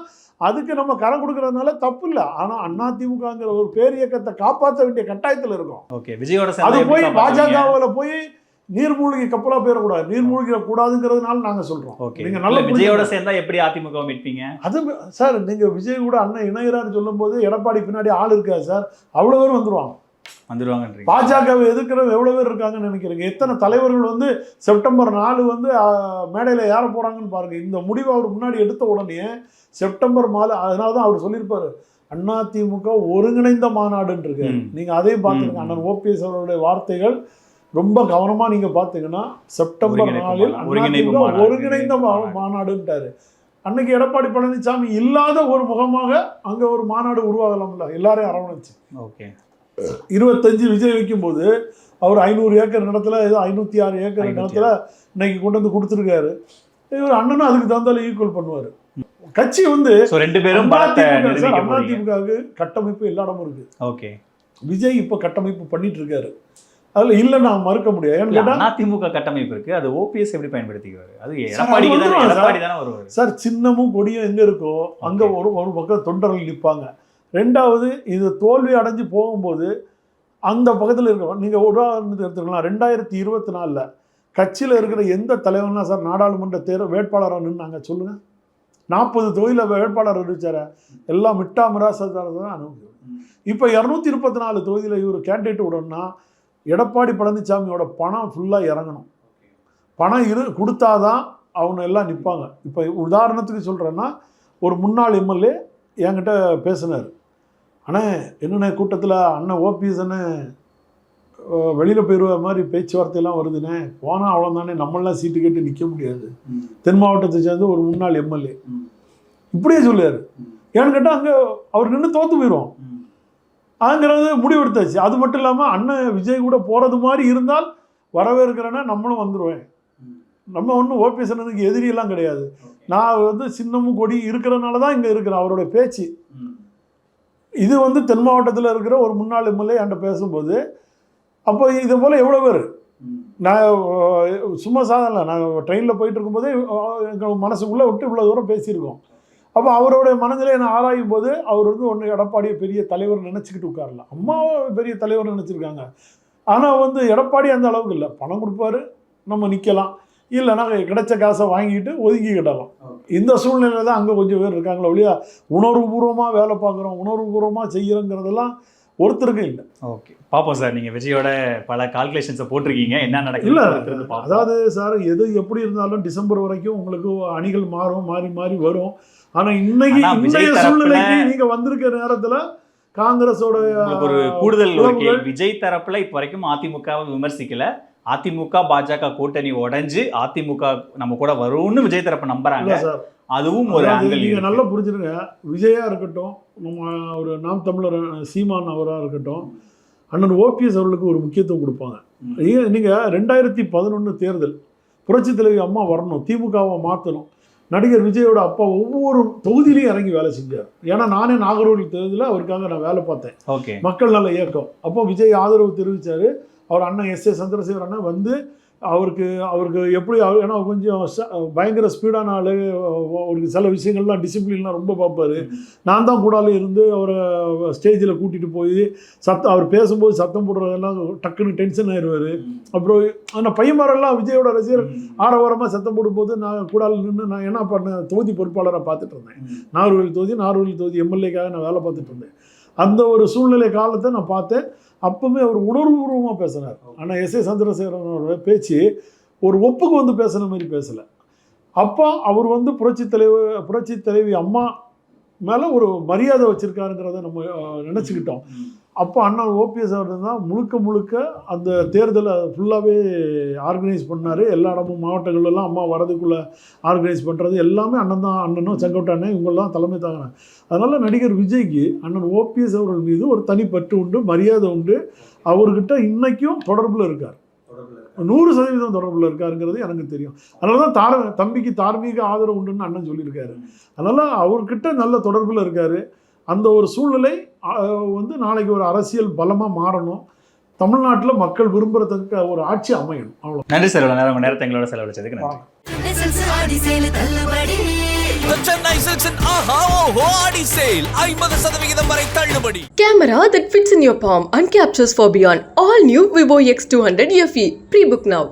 அதுக்கு நம்ம கரம் கொடுக்கறதுனால தப்பு இல்லை. ஆனால் அதிமுகங்கிற ஒரு பேரியக்கத்தை காப்பாற்ற வேண்டிய கட்டாயத்தில் இருக்கும். ஓகே, விஜயோட அது போய் பாஜகவில் போய் நீர்மூழ்கி கப்பலாக போயிடக்கூடாது. நீர்மூழ்கிட கூடாதுங்கிறதுனால நாங்கள் சொல்கிறோம். நீங்க நல்ல விஜயோட சேர்ந்தா எப்படி அதிமுக மீட்பீங்க? அது சார் நீங்கள் விஜய் கூட அண்ணன் இணைகிறான்னு சொல்லும் போது எடப்பாடி பின்னாடி ஆள் இருக்காது சார். அவ்வளோ பேர் வந்துருவாங்க. பாஜகவை எதிர்க்கிறவங்க எவ்வளவு பேர் இருக்காங்கன்னு நினைக்கிறீங்க? எத்தனை தலைவர்கள் வந்து செப்டம்பர் 4 வந்து மேடையில் ஏற போறாங்கன்னு பாருங்க. இந்த முடிவை அவர் முன்னாடி எடுத்த உடனே செப்டம்பர் 4, அதனாலதான் அவர் சொல்லியிருப்பாரு அதிமுக ஒருங்கிணைந்த மாநாடுன்னு இருக்கு. நீங்க அதையும் பார்த்துருங்க. அண்ணன் ஓபிஎஸ் அவருடைய வார்த்தைகள் ரொம்ப கவனமா நீங்க பாத்தீங்கன்னா செப்டம்பர் 4 அதிமுக ஒருங்கிணைந்த மாநாடுன்ட்டாரு. அன்னைக்கு எடப்பாடி பழனிசாமி இல்லாத ஒரு முகமாக அங்க ஒரு மாநாடு உருவாகலாம்ல, எல்லாரையும் அரவணைச்சு. ஓகே, 25 விஜய் வைக்கும்போது அவர் 500 ஏக்கர் நிலத்துல ஏதோ 506 ஏக்கர் நிலத்துல இன்னைக்கு கொண்டு வந்து கொடுத்துருக்காரு. இவர் அண்ணனும் அதுக்கு தகுந்தால ஈக்குவல் பண்ணுவார். கட்சி வந்து அதிமுகவுக்கு கட்டமைப்பு எல்லா இடமும் இருக்கு. ஓகே, விஜய் இப்ப கட்டமைப்பு பண்ணிட்டு இருக்காரு. அதுல இல்ல நான் மறுக்க முடியாது. அதிமுக கட்டமைப்பு இருக்கு, அது ஓபிஎஸ் எப்படி பயன்படுத்திக்குவாரு? அது எடப்பாடி தானே வருவாரு சார். சின்னமும் கொடியும் எங்க இருக்கோ அங்க ஒரு பக்கம் தொண்டர்கள் நிற்பாங்க. ரெண்டாவது இது தோல்வி அடைஞ்சு போகும்போது அந்த பக்கத்தில் இருக்க நீங்கள் உதாரணத்துக்கு எடுத்துக்கலாம். 2024 கட்சியில் இருக்கிற எந்த தலைவர்னா சார் நாடாளுமன்ற வேட்பாளராக நின்னாங்க சொல்லுங்க. 40 தொகுதியில் வேட்பாளர் அறிவிச்சார எல்லாம் மிட்டா மிராசத்தார தான் அனுபவிக்கும். இப்போ 234 தொகுதியில் இவர் கேண்டிடேட் விடணும்னா எடப்பாடி பழனிசாமியோட பணம் ஃபுல்லாக இறங்கணும். பணம் கொடுத்தாதான் அவங்க எல்லாம் நிற்பாங்க. இப்போ உதாரணத்துக்கு சொல்கிறேன்னா ஒரு முன்னாள் எம்எல்ஏ என்கிட்ட பேசினார். ஆனால் என்னென்ன கூட்டத்தில் அண்ணன் ஓபிஎஸ் அண்ணன் வெளியில் போயிடுவ மாதிரி பேச்சுவார்த்தையெல்லாம் வருதுண்ணே, போனால் அவ்வளோதானே, நம்மளாம் சீட்டு கேட்டு நிற்க முடியாது. தென் மாவட்டத்தை சேர்ந்து ஒரு முன்னாள் எம்எல்ஏ இப்படியே சொல்லுவார். ஏன்னு கேட்டால் அங்கே அவர் நின்று தோற்று போயிடுவோம் ஆங்கிறது முடிவெடுத்தாச்சு. அது மட்டும் இல்லாமல் அண்ணன் விஜய் கூட போகிறது மாதிரி இருந்தால் வரவேற்கிறேன்னா நம்மளும் வந்துடுவேன். நம்ம ஒன்றும் ஓபிஎஸ் அண்ணனுக்கு எதிரியெல்லாம் கிடையாது. நான் வந்து சின்னமும் கொடி இருக்கிறதுனால தான் இங்கே இருக்கிறேன். அவரோட பேச்சு இது வந்து தென் மாவட்டத்தில் இருக்கிற ஒரு முன்னாள் எம்எல்ஏ என்கிட்ட பேசும்போது அப்போ இது போல் எவ்வளோ பேர் நான் சும்மா சாதாரண நாங்கள் ட்ரெயினில் போயிட்டு இருக்கும்போதே எங்கள் மனசுக்குள்ளே விட்டு இவ்வளோ தூரம் பேசியிருக்கோம். அப்போ அவருடைய மனதில் என்ன ஆராயும் போது அவர் வந்து ஒன்று எடப்பாடியை பெரிய தலைவர் நினச்சிக்கிட்டு உட்காரலாம், அம்மாவும் பெரிய தலைவர் நினச்சிருக்காங்க. ஆனால் வந்து எடப்பாடி அந்த அளவுக்கு இல்லை. பணம் கொடுப்பாரு, நம்ம நிற்கலாம், இல்லைன்னா கிடைச்ச காசை வாங்கிட்டு ஒதுக்கிக்கிடலாம். இந்த சூழ்நிலையில் தான் அங்கே கொஞ்சம் பேர் இருக்காங்களோ இல்லையா. உணர்வுபூர்வமாக வேலை பார்க்குறோம், உணர்வுபூர்வமாக செய்கிறோங்கிறதெல்லாம் ஒருத்தருக்கும் இல்லை. ஓகே, பார்ப்போம் சார். நீங்கள் விஜயோட பல கால்குலேஷன்ஸை போட்டிருக்கீங்க, என்ன நடக்குது இல்லை. பார்ப்போம். அதாவது சார், எது எப்படி இருந்தாலும் டிசம்பர் வரைக்கும் உங்களுக்கு அணிகள் மாறி மாறி வரும். ஆனால் இன்னைக்கு இன்றைய சூழ்நிலைக்கு நீங்கள் வந்திருக்க நேரத்தில் காங்கிரஸோட ஒரு கூடுதல் ஒரு கேள்வி. விஜய் தரப்புல இப்போ வரைக்கும் அதிமுகவை விமர்சிக்கல. அதிமுக பாஜக கூட்டணி உடைஞ்சு அதிமுக நம்ம கூட வரும்னு விஜய் தரப்பு நம்புறாங்க. அதுவும் ஒரு நீங்க நல்லா புரிஞ்சுருங்க. விஜயா இருக்கட்டும், நம்ம ஒரு நாம் தமிழர் சீமான் அவராக இருக்கட்டும், அண்ணன் ஓபிஎஸ் அவர்களுக்கு ஒரு முக்கியத்துவம் கொடுப்பாங்க. நீங்க 2011 தேர்தல் புரட்சி தலைவி அம்மா வரணும், திமுகவை மாற்றணும். நடிகர் விஜயோட அப்பா ஒவ்வொரு தொகுதியிலையும் இறங்கி வேலை செஞ்சார். ஏன்னா நானே நாகர்கோவில் தேர்தலில் அவருக்காக நான் வேலை பார்த்தேன். மக்கள் நல இயக்கம் அப்போ விஜய் ஆதரவு தெரிவித்தார். அவர் அண்ணன் எஸ்.ஏ. சந்திரசேகர் அண்ணன் வந்து அவருக்கு எப்படி, ஏன்னா கொஞ்சம் பயங்கர ஸ்பீடான ஆள், அவருக்கு சில விஷயங்கள்லாம் டிசிப்ளின்லாம் ரொம்ப பார்ப்பார். நான் தான் கூடாலே இருந்து அவரை ஸ்டேஜில் கூட்டிகிட்டு போய் அவர் பேசும்போது சத்தம் போடுறதெல்லாம் டக்குன்னு டென்ஷன் ஆயிடுவார். அப்புறம் ஆனால் பையன்மாரெல்லாம் விஜயோட ரசிகர் ஆரவாரமாக சத்தம் போடும்போது நான் கூடால நின்று நான் என்ன பண்ணேன், தொகுதி பொறுப்பாளராக பார்த்துட்டு இருந்தேன். நாகர்கோவில் தொகுதி எம்எல்ஏக்காக நான் வேலை பார்த்துட்டு இருந்தேன். அந்த ஒரு சூழ்நிலை காலத்தை நான் பார்த்தேன். அப்பவுமே அவர் உணர்வுபூர்வமாக பேசினார். ஆனால் எஸ்.ஏ. சந்திரசேகரனோட பேச்சு ஒரு ஒப்புக்கு வந்து பேசுன மாதிரி பேசலை. அப்போ அவர் வந்து புரட்சி தலைவி அம்மா மேலே ஒரு மரியாதை வச்சுருக்காருங்கிறத நம்ம நினச்சிக்கிட்டோம். அப்போ அண்ணன் ஓபிஎஸ் அவர் தான் முழுக்க அந்த தேர்தலை ஃபுல்லாகவே ஆர்கனைஸ் பண்ணார். எல்லா இடமும் மாவட்டங்கள்லாம் அம்மா வரதுக்குள்ளே ஆர்கனைஸ் பண்ணுறது எல்லாமே அண்ணனும் செங்கோட்டை அண்ணன் இவங்கெல்லாம் தலைமை தாங்கினாங்க. அதனால் நடிகர் விஜய்க்கு அண்ணன் ஓபிஎஸ் அவர்கள் மீது ஒரு தனிப்பற்று உண்டு, மரியாதை உண்டு. அவர்கிட்ட இன்னைக்கும் தொடர்பில் இருக்கார், 100% தொடர்பில் இருக்காருங்கிறது எனக்கு தெரியும். அதனால தான் தம்பிக்கு தார்மீக ஆதரவு உண்டுன்னு அண்ணன் சொல்லியிருக்காரு. அதனால் அவர்கிட்ட நல்ல தொடர்பில் இருக்கார். அந்த ஒரு சூழ்நிலை வந்து நாளைக்கு ஒரு அரசியல் பலமாக மாறணும். தமிழ்நாட்டில் மக்கள் விரும்புறதுக்கு ஒரு ஆட்சி அமையணும். அவ்வளோ. நன்றி சார். நேரத்தை எங்களோட செலவழிச்சதுக்கு நன்றி. The Chennai Silks ஆஹா ஓஹோ ஆடி சேல் 50% வரை தள்ளுபடி. Camera that fits in your palm and captures for beyond. All new Vivo X200 FE. Pre-book now.